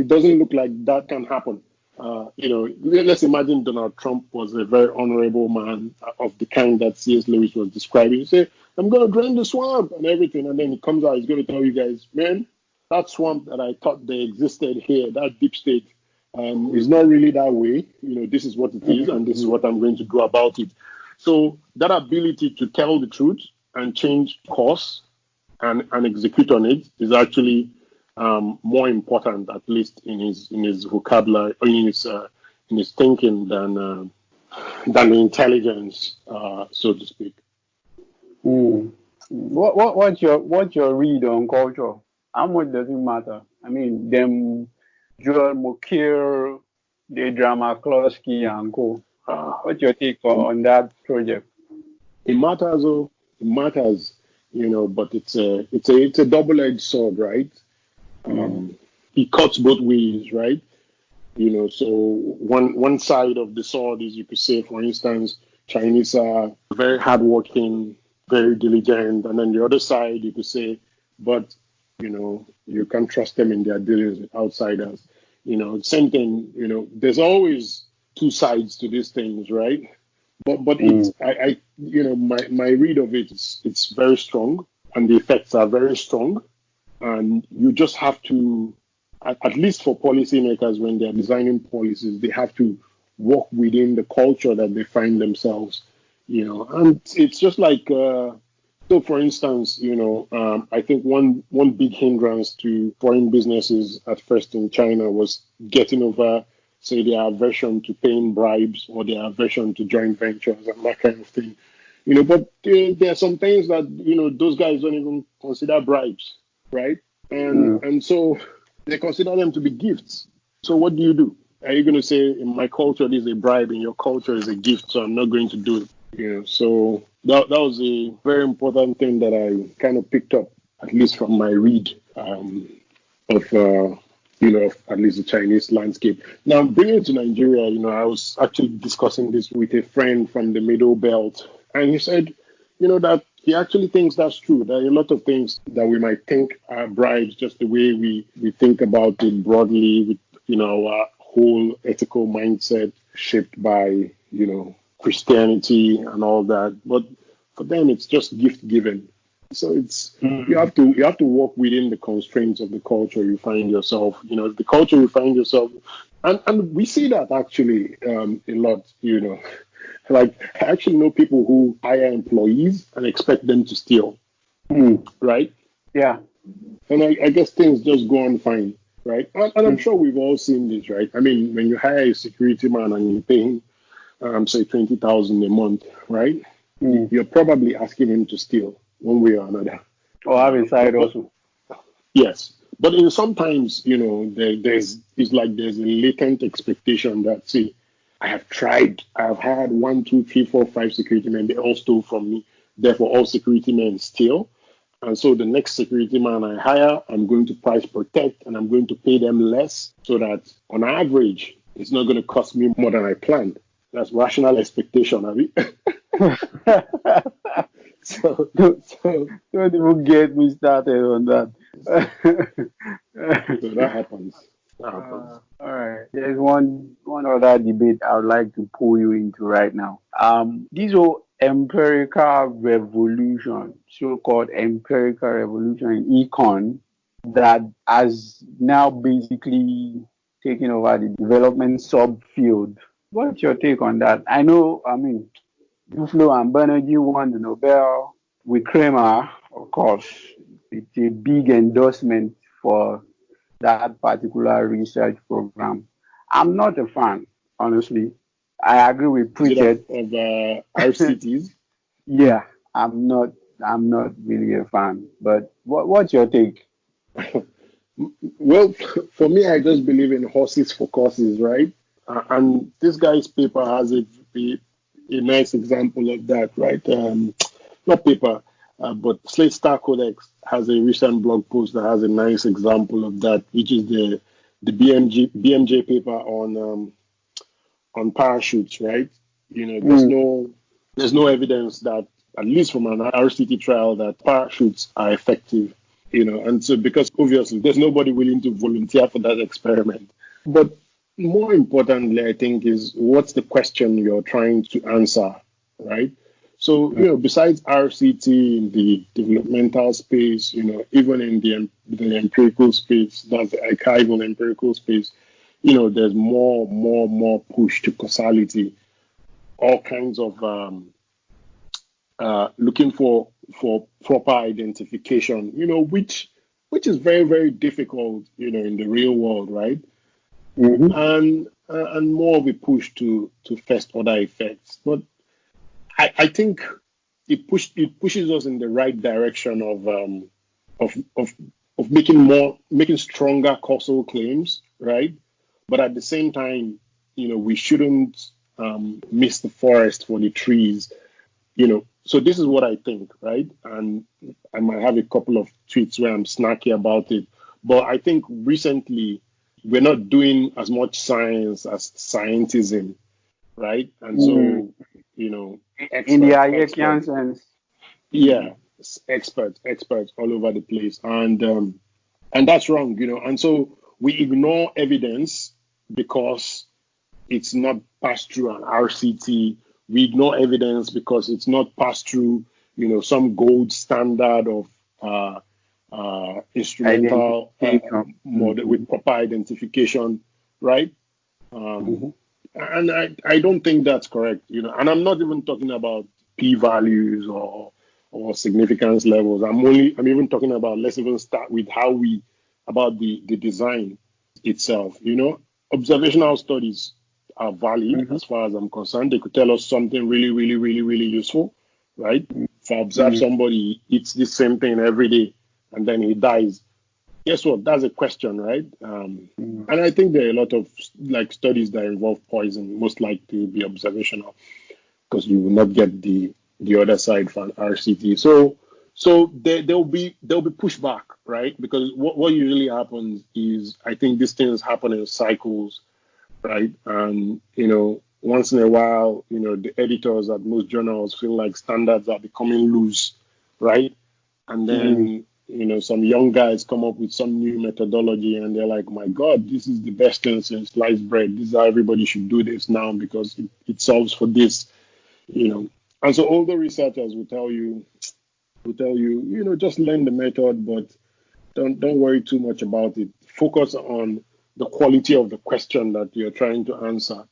doesn't look like that can happen. Let's imagine Donald Trump was a very honorable man of the kind that C.S. Lewis was describing. He say, I'm going to drain the swamp and everything. And then he comes out, he's going to tell you guys, man, that swamp that I thought they existed here, that deep state, is not really that way. This is what it is, and this is what I'm going to do about it. So that ability to tell the truth and change course and execute on it is actually more important, at least in his vocabulary, or in his thinking, than the intelligence, so to speak. What's your read on culture? How much does it matter? I mean, them Joel Mokir, the drama Klosky and co. What's your take on that project? It matters, it matters, but it's a double-edged sword, right? It cuts both ways, right? So one side of the sword is, you could say, for instance, Chinese are very hardworking, very diligent, and then the other side, you could say, but you can't trust them in their dealings with outsiders. Same thing. There's always two sides to these things, right? But it's my read of it is it's very strong, and the effects are very strong, and you just have to, at least for policymakers, when they're designing policies, they have to work within the culture that they find themselves. And it's just like. So, for instance, I think one big hindrance to foreign businesses at first in China was getting over, say, their aversion to paying bribes or their aversion to joint ventures and that kind of thing. But there are some things that, those guys don't even consider bribes, right? And so they consider them to be gifts. So what do? Are you going to say, in my culture, this is a bribe, in your culture is a gift, so I'm not going to do it? So that was a very important thing that I kind of picked up, at least from my read of at least the Chinese landscape. Now, bringing it to Nigeria, I was actually discussing this with a friend from the Middle Belt, and he said, that he actually thinks that's true. There are a lot of things that we might think are bribes, just the way we think about it broadly, with our whole ethical mindset shaped by Christianity and all that, but for them it's just gift giving. So it's you have to work within the constraints of the culture you find yourself. The culture you find yourself, and we see that actually a lot. Like I actually know people who hire employees and expect them to steal, right? Yeah, and I guess things just go on fine, right? And I'm sure we've all seen this, right? I mean, when you hire a security man and you pay him say 20,000 a month, right? You're probably asking him to steal one way or another. Or have a side also. Yes, but sometimes there's a latent expectation that, see, I've had 1, 2, 3, 4, 5 security men. They all stole from me. Therefore, all security men steal. And so the next security man I hire, I'm going to price protect, and I'm going to pay them less, so that on average, it's not going to cost me more than I planned. That's rational expectation, Abby. so don't even get me started on that. So that happens. All right. There's one other debate I would like to pull you into right now. This whole empirical revolution, so-called empirical revolution in econ, that has now basically taken over the development subfield. What's your take on that? I mean, Duflo and Banerjee won the Nobel with Kramer, of course. It's a big endorsement for that particular research program. I'm not a fan, honestly. I agree with Pritchett. Of RCTs? Yeah, I'm not really a fan. But what's your take? Well, for me, I just believe in horses for courses, right? And this guy's paper has a nice example of that, right? Not paper, but Slate Star Codex has a recent blog post that has a nice example of that, which is the BMJ paper on on parachutes, right? There's no evidence that, at least from an RCT trial, that parachutes are effective. And so because obviously there's nobody willing to volunteer for that experiment. But more importantly, I think, is what's the question you're trying to answer, right? So, besides RCT in the developmental space, even in the empirical space, that's the archival empirical space, there's more push to causality, all kinds of looking for proper identification, which is very, very difficult, in the real world, right? Mm-hmm. And more of a push to test other effects. But I think it pushes us in the right direction of making stronger causal claims, right? But at the same time, we shouldn't miss the forest for the trees, So this is what I think, right? And I might have a couple of tweets where I'm snacky about it, but I think recently we're not doing as much science as scientism, right? And so, in the Hayekian sense. Yeah, experts all over the place, and that's wrong, And so we ignore evidence because it's not passed through an RCT. We ignore evidence because it's not passed through, some gold standard of instrumental model with proper identification, right? And I don't think that's correct, And I'm not even talking about p-values or significance levels. I'm even talking about, let's even start with about the design itself. Observational studies are valid as far as I'm concerned. They could tell us something really, really, really, really useful, right? If I observe somebody eats the same thing every day and then he dies, guess what? That's a question, right? And I think there are a lot of studies that involve poison, most likely to be observational, because you will not get the other side for an RCT. So there'll be pushback, right? Because what usually happens is, I think these things happen in cycles, right? And once in a while, the editors at most journals feel like standards are becoming loose, right? And then some young guys come up with some new methodology and they're like, my God, this is the best thing since sliced bread. This is how everybody should do this now because it solves for this, And so older researchers will tell you, just learn the method, but don't worry too much about it. Focus on the quality of the question that you're trying to answer.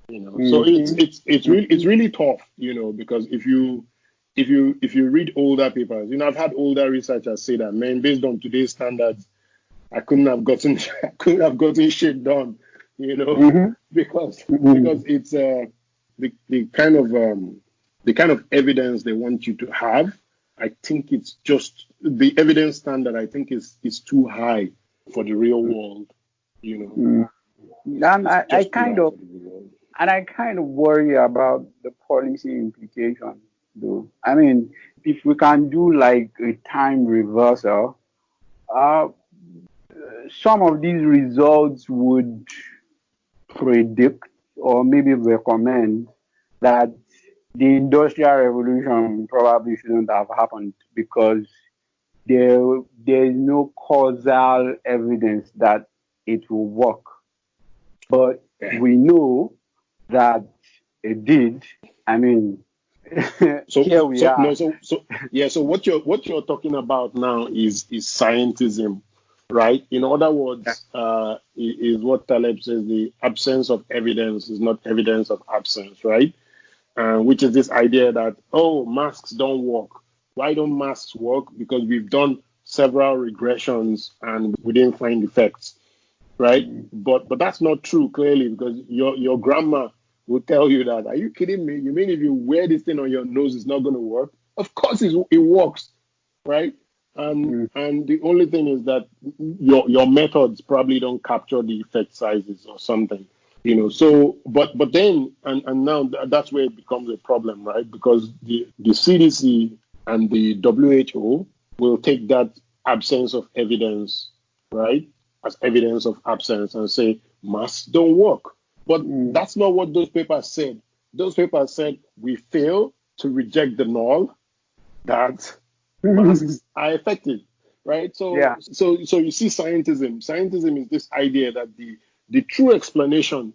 So it's really tough, because if you read older papers, I've had older researchers say that, man, based on today's standards, I couldn't have gotten shit done, because it's the kind of evidence they want you to have. I think it's just the evidence standard. I think is too high for the real world, And I kind of worry about the policy implication, though. I mean, if we can do like a time reversal, some of these results would predict or maybe recommend that the Industrial Revolution probably shouldn't have happened because there is no causal evidence that it will work. But we know that it did. I mean, here we are. No, so what you're talking about now is scientism, right? In other words, is what Taleb says: the absence of evidence is not evidence of absence, right? Which is this idea that, masks don't work. Why don't masks work? Because we've done several regressions and we didn't find effects, right? But that's not true, clearly, because your grandma will tell you that. Are you kidding me? You mean if you wear this thing on your nose, it's not going to work? Of course it works, right? And the only thing is that your methods probably don't capture the effect sizes or something. So, but then, and now that's where it becomes a problem, right? Because the CDC and the WHO will take that absence of evidence, right, as evidence of absence and say masks don't work, But Mm. that's not what those papers said. Those papers said we fail to reject the null that masks are effective, right? Yeah. So you see scientism. Scientism is this idea that the true explanation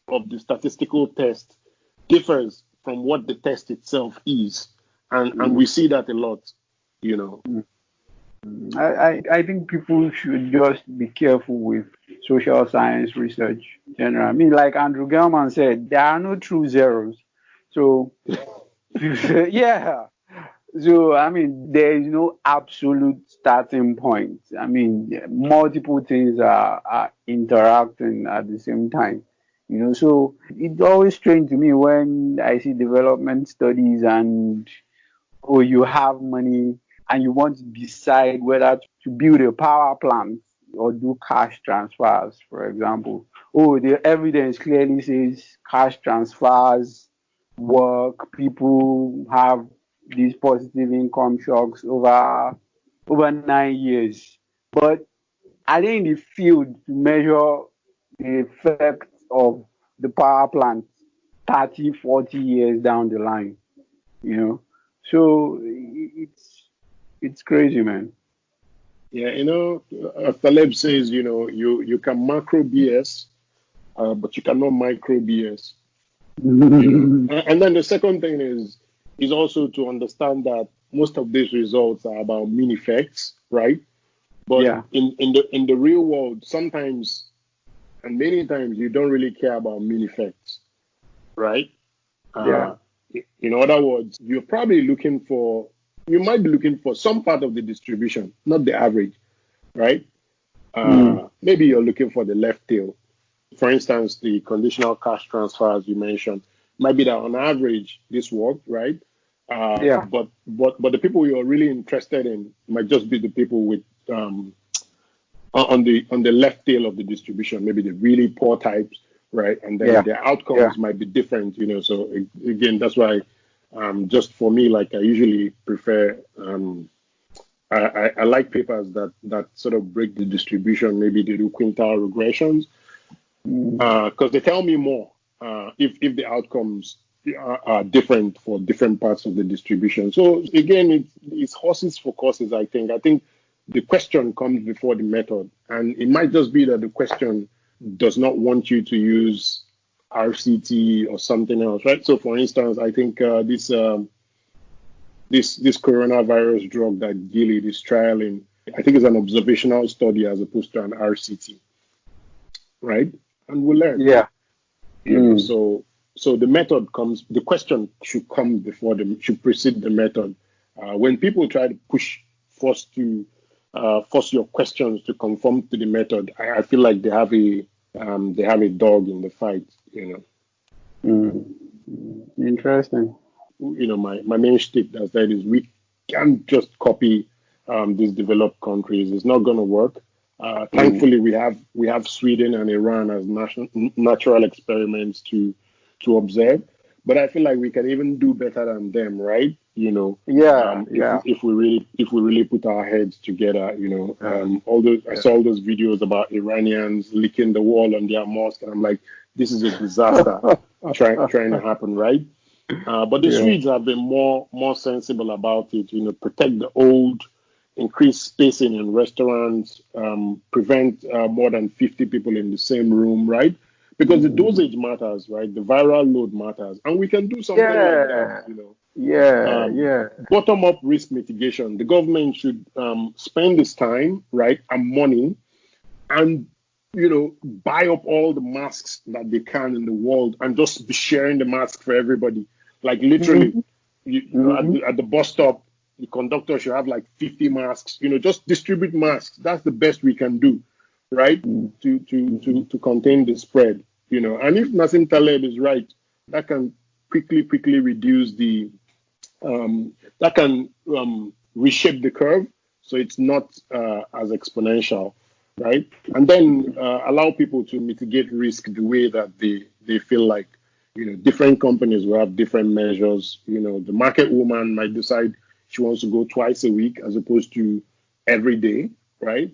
of the statistical test differs from what the test itself is. And we see that a lot, you know. I think people should just be careful with social science research in general. I mean, like Andrew Gelman said, there are no true zeros. So, yeah. So, I mean, there is no absolute starting point. I mean, multiple things are interacting at the same time. So it's always strange to me when I see development studies and, oh, you have money and you want to decide whether to build a power plant or do cash transfers, for example. Oh, the evidence clearly says cash transfers work, people have these positive income shocks over 9 years. But are they in the field to measure the effect of the power plant 30, 40 years down the line? So it's crazy, man. Yeah, Taleb says, you can macro BS, but you cannot micro BS. And then the second thing is also to understand that most of these results are about mean effects, right? But Yeah. in the real world, sometimes and many times you don't really care about mean effects, right? Yeah. In other words, you might be looking for some part of the distribution, not the average, right? Maybe you're looking for the left tail. For instance, the conditional cash transfers you mentioned might be that on average this worked, right? Yeah. But the people you're really interested in might just be the people with on the left tail of the distribution, maybe the really poor types, right? And then their outcomes might be different, So again, that's why just for me, like I usually prefer I like papers that sort of break the distribution. Maybe they do quintile regressions because they tell me more if the outcomes are different for different parts of the distribution. So again, it's horses for courses. I think the question comes before the method, and it might just be that the question does not want you to use RCT or something else, right? So for instance, I think this coronavirus drug that Gilead is trialing, I think it's an observational study as opposed to an RCT, right? And we'll learn. Yeah. So the method comes, the question should come should precede the method. When people try to force your questions to conform to the method, I feel like they have a dog in the fight, Interesting. My main shtick that is we can't just copy these developed countries. It's not going to work. Thankfully, we have Sweden and Iran as natural experiments to observe. But I feel like we can even do better than them, right? If we really put our heads together, I saw all those videos about Iranians licking the wall on their mosque, and I'm like, this is a disaster trying to happen, right? But the Swedes have been more sensible about it. Protect the old, increase spacing in restaurants, prevent more than 50 people in the same room, right? Because the dosage matters, right? The viral load matters, and we can do something like that. Bottom up risk mitigation. The government should spend its time, right, and money, and buy up all the masks that they can in the world, and just be sharing the mask for everybody. Like literally, at the bus stop, the conductor should have like 50 masks. Just distribute masks. That's the best we can do, right? To contain the spread. And if Nassim Taleb is right, that can quickly reduce that can reshape the curve, so it's not as exponential, right? And then allow people to mitigate risk the way that they feel like. Different companies will have different measures. The market woman might decide she wants to go twice a week as opposed to every day, right?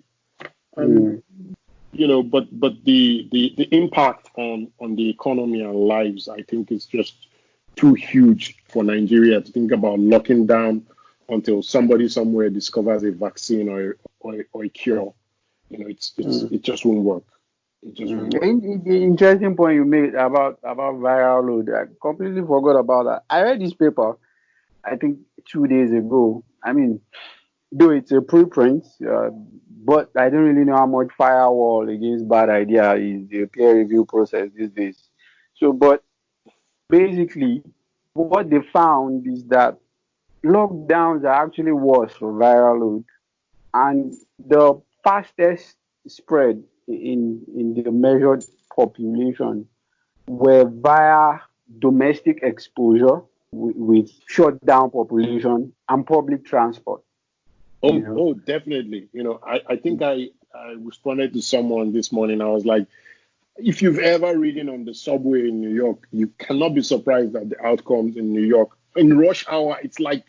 And but the impact on the economy and lives, I think, is just too huge for Nigeria to think about locking down until somebody somewhere discovers a vaccine or a cure. It just won't work. It just won't work. The interesting point you made about viral load, I completely forgot about that. I read this paper, I think 2 days ago. I mean, though it's a preprint, but I don't really know how much firewall against bad idea is the peer review process these days. So, but basically, what they found is that lockdowns are actually worse for viral load, and the fastest spread in the measured population were via domestic exposure with shut down population and public transport. Oh, definitely. I think I responded to someone this morning. I was like, if you've ever ridden on the subway in New York, you cannot be surprised at the outcomes in New York. In rush hour, it's like,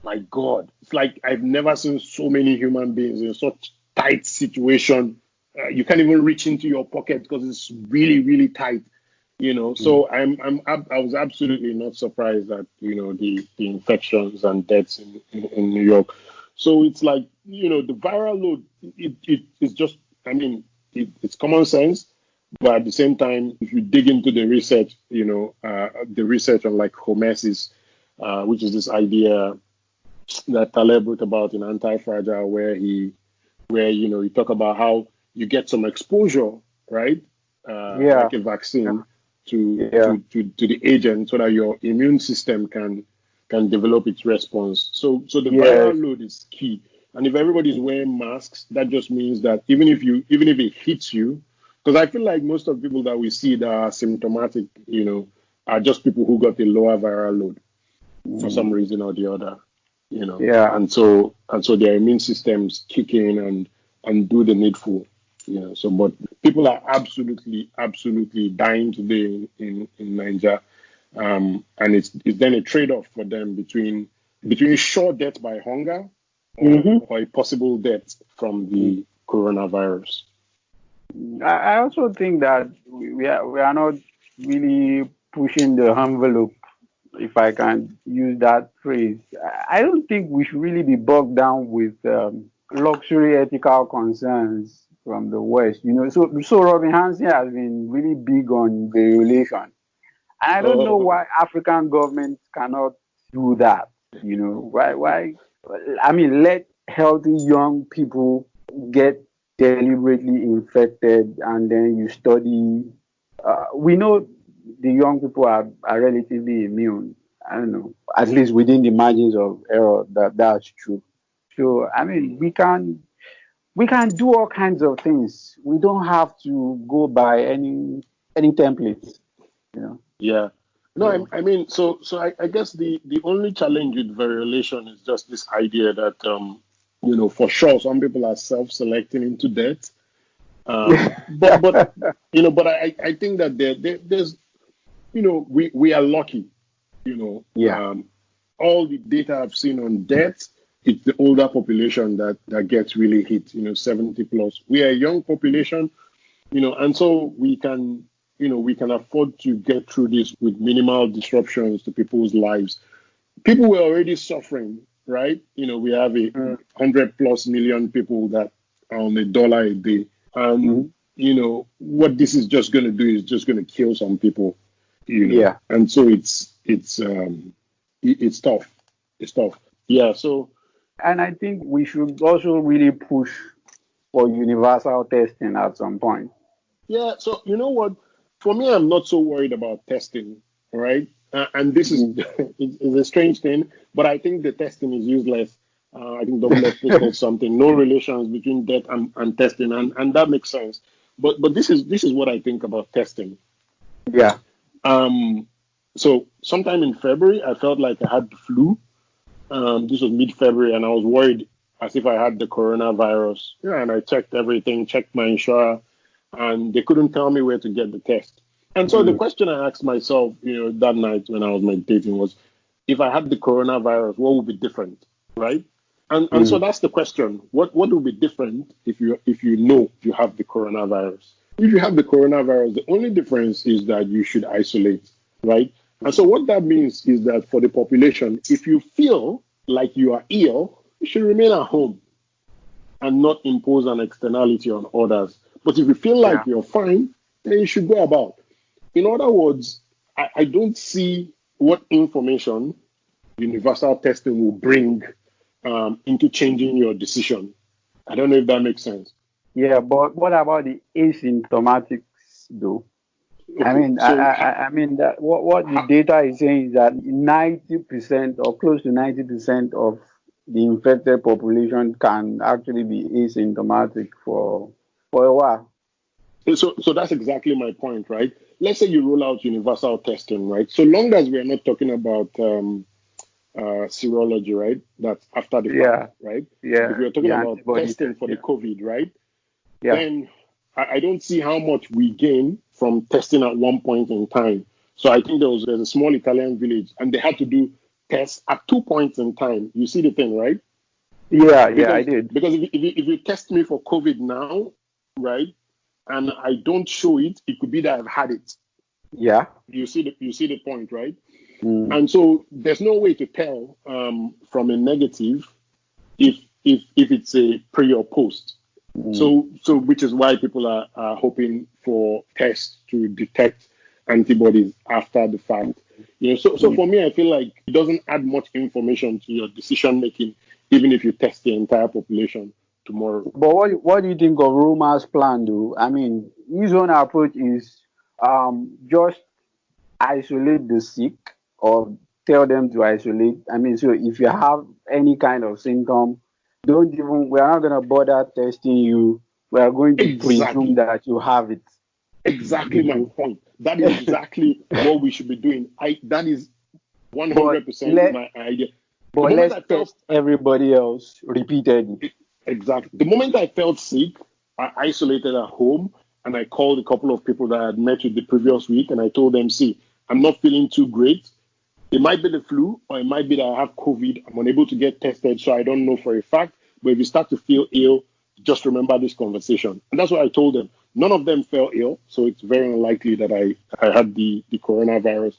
my God, it's like I've never seen so many human beings in such tight situation. You can't even reach into your pocket because it's really, really tight. So I was absolutely not surprised at the infections and deaths in New York. So it's like the viral load. It's just, I mean, it's common sense, but at the same time, if you dig into the research, the research on like hormesis, which is this idea that Taleb wrote about in Anti-Fragile, where you talk about how you get some exposure, right? Like a vaccine to the agent, so that your immune system can develop its response. So the viral load is key. And if everybody's wearing masks, that just means that even if it hits you, because I feel like most of the people that we see that are symptomatic, are just people who got a lower viral load for some reason or the other, and so their immune systems kick in and do the needful, So, but people are absolutely dying today in Nigeria. And it's then a trade-off for them between sure death by hunger or a possible death from the coronavirus. I also think that we are not really pushing the envelope, if I can use that phrase. I don't think we should really be bogged down with luxury ethical concerns from the West. So Robin Hansen has been really big on variolation. And I don't know why African governments cannot do that. Why? I mean, let healthy young people get deliberately infected, and then you study. We know the young people are relatively immune. I don't know, at least within the margins of error, that's true. So, I mean, we can do all kinds of things. We don't have to go by any templates. Yeah. No, I mean, so I guess the only challenge with variolation is just this idea that, for sure, some people are self-selecting into death. But I think that there's, we are lucky, all the data I've seen on death, it's the older population that gets really hit, 70 plus. We are a young population, and so we can afford to get through this with minimal disruptions to people's lives. People were already suffering, right? We have 100+ million people that are on $1 a day. And, what this is just going to do is just going to kill some people, Yeah. And so it's tough. It's tough. Yeah. So. And I think we should also really push for universal testing at some point. Yeah. So, you know what? For me, I'm not so worried about testing, right? And this is it's a strange thing, but I think the testing is useless. I think WHO said something, no relations between death and testing, and that makes sense. But this is what I think about testing. Yeah. So sometime in February, I felt like I had the flu. This was mid-February, and I was worried as if I had the coronavirus. Yeah, and I checked everything, checked my insurer, and they couldn't tell me where to get the test. And so the question I asked myself, that night when I was meditating was, if I had the coronavirus, what would be different, right? And so that's the question. What will be different if you know you have the coronavirus? If you have the coronavirus, the only difference is that you should isolate, right? And so what that means is that for the population, if you feel like you are ill, you should remain at home and not impose an externality on others. But if you feel like you're fine, then you should go about. In other words, I don't see what information universal testing will bring into changing your decision. I don't know if that makes sense. Yeah, but what about the asymptomatics, though? I Okay, mean, so I mean that what the data is saying is that 90% or close to 90% of the infected population can actually be asymptomatic for a while. so that's exactly my point, right? Let's say you roll out universal testing, right? So long as we're not talking about serology, right? That's after the Yeah, fact, right? If yeah, we're the talking about antibody testing test. for the Yeah, COVID, right? yeah, Then I don't see how much we gain from testing at one point in time. So I think there's a small Italian village and they had to do tests at 2 points in time. You see the thing, right? yeah. I Because did. if you test me for COVID now, right, and I don't show it, it could be that I've had it. Yeah. You see the point, right? Mm, And so there's no way to tell from a negative if it's a pre or post. mm, So which is why people are hoping for tests to detect antibodies after the fact. So mm. for me, I feel like it doesn't add much information to your decision making, even if you test the entire population tomorrow. But what do you think of Roma's plan, though? I mean, his own approach is just isolate the sick or tell them to isolate. I mean, so if you have any kind of symptom, don't even, we're not going to bother testing you. We are going to presume Exactly. that you have it. Exactly You my know? point. That is exactly what we should be doing. That is but 100% let my idea. The but moment let's I felt test everybody else repeatedly. exactly the moment I felt sick, I isolated at home and I called a couple of people that I had met with the previous week and I told them, see, I'm not feeling too great. It might be the flu or it might be that I have COVID. I'm unable to get tested, so I don't know for a fact. But if you start to feel ill, just remember this conversation. And that's what I told them. None of them fell ill, so it's very unlikely that I had the coronavirus.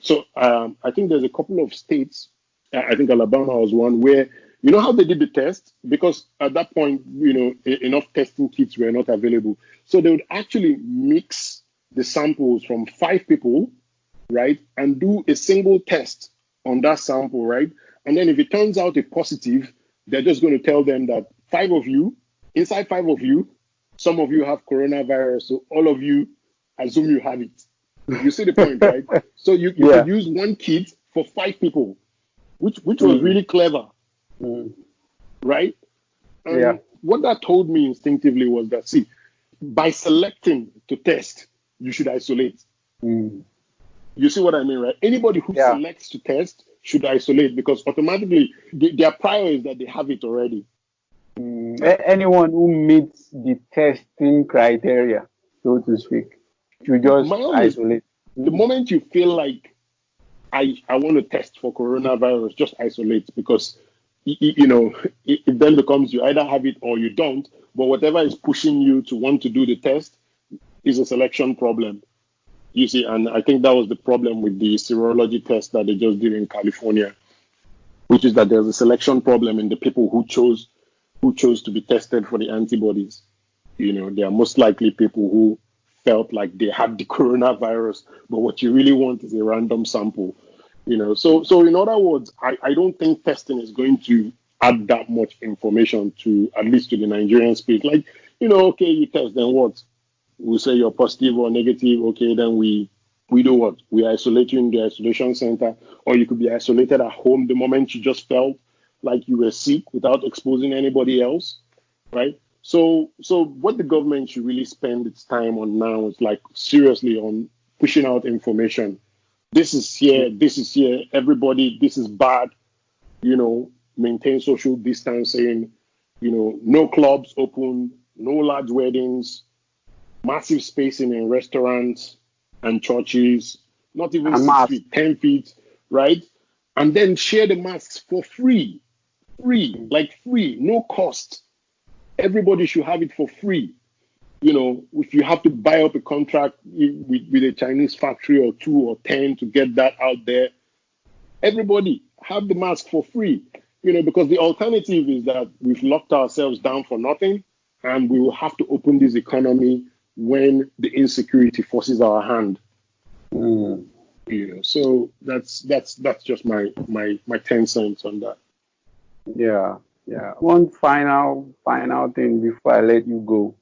So I think there's a couple of states, I think Alabama was one, where you know how they did the test? Because at that point, enough testing kits were not available. So they would actually mix the samples from 5 people, right, and do a single test on that sample, right? And then if it turns out a positive, they're just going to tell them that 5 of you, inside 5 of you, some of you have coronavirus, so all of you assume you have it. You see the point, right? So you Yeah. could use one kit for 5 people, which was Mm, really clever, mm, right? yeah. And what that told me instinctively was that, see, by selecting to test, you should isolate. Mm, You see what I mean, right? Anybody who yeah. selects to test should isolate because automatically their prior is that they have it already. Anyone who meets the testing criteria, so to speak, should just My own is isolate. the moment you feel like I want to test for coronavirus, just isolate because it then becomes you either have it or you don't. But whatever is pushing you to want to do the test is a selection problem. You see, and I think that was the problem with the serology test that they just did in California, which is that there's a selection problem in the people who chose to be tested for the antibodies. They are most likely people who felt like they had the coronavirus, but what you really want is a random sample. So in other words, I don't think testing is going to add that much information to at least to the Nigerian space. Like, okay, you test, then what? We say you're positive or negative. Okay, then we do what? We isolate you in the isolation center, or you could be isolated at home the moment you just felt like you were sick without exposing anybody else, right? So what the government should really spend its time on now is like seriously on pushing out information. This is here, this is here, everybody, this is bad, maintain social distancing, no clubs open, no large weddings, massive spacing in restaurants and churches, not even And 6 mask. feet, 10 feet, right? And then share the masks for free. Free, like free, no cost. Everybody should have it for free. You know, if you have to buy up a contract with a Chinese factory or 2 or 10 to get that out there, everybody have the mask for free. You know, because the alternative is that we've locked ourselves down for nothing, and we will have to open this economy when the insecurity forces our hand. You know, so that's just my 10 cents on that. Yeah, yeah. One final thing before I let you go.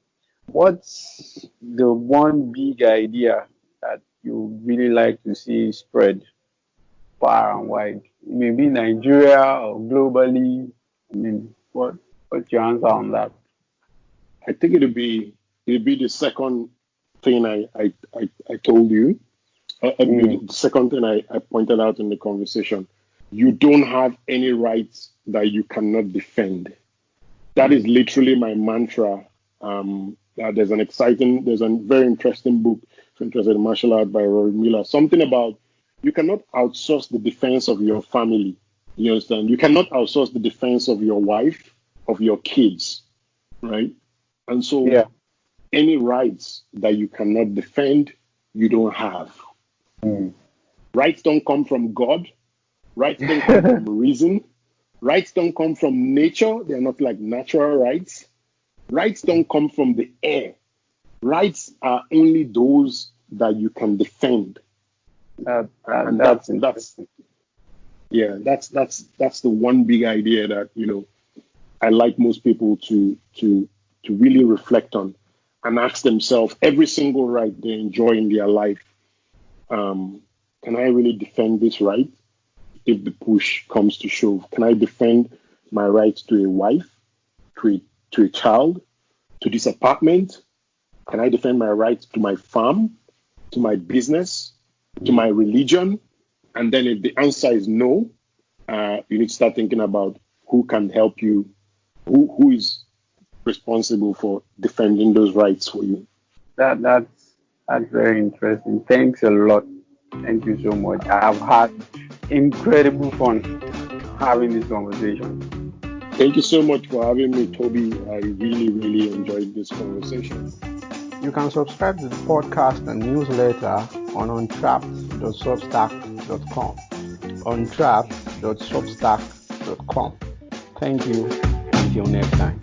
What's the one big idea that you really like to see spread far and wide? Maybe Nigeria or globally. I mean, what's your answer on that? I think it'd be the second thing I told you. The second thing I pointed out in the conversation. You don't have any rights that you cannot defend. That is literally my mantra. There's a very interesting book, if interested in martial art, by Rory Miller. Something about you cannot outsource the defense of your family. You understand? You cannot outsource the defense of your wife, of your kids, right? And so any rights that you cannot defend, you don't have. Rights don't come from God. Rights don't come from reason. Rights don't come from nature. They're not like natural rights. Rights don't come from the air. Rights are only those that you can defend. And that's the one big idea that, you know, I like most people to really reflect on and ask themselves every single right they enjoy in their life. Can I really defend this right if the push comes to shove? Can I defend my rights to a wife, to a child, to this apartment? Can I defend my rights to my farm, to my business, to my religion? And then if the answer is no, you need to start thinking about who can help you, who is responsible for defending those rights for you. That's very interesting. Thanks a lot. Thank you so much. I have had incredible fun having this conversation. Thank you so much for having me, Toby. I really, really enjoyed this conversation. You can subscribe to the podcast and newsletter on untrapped.substack.com. Untrapped.substack.com. Thank you. Until next time.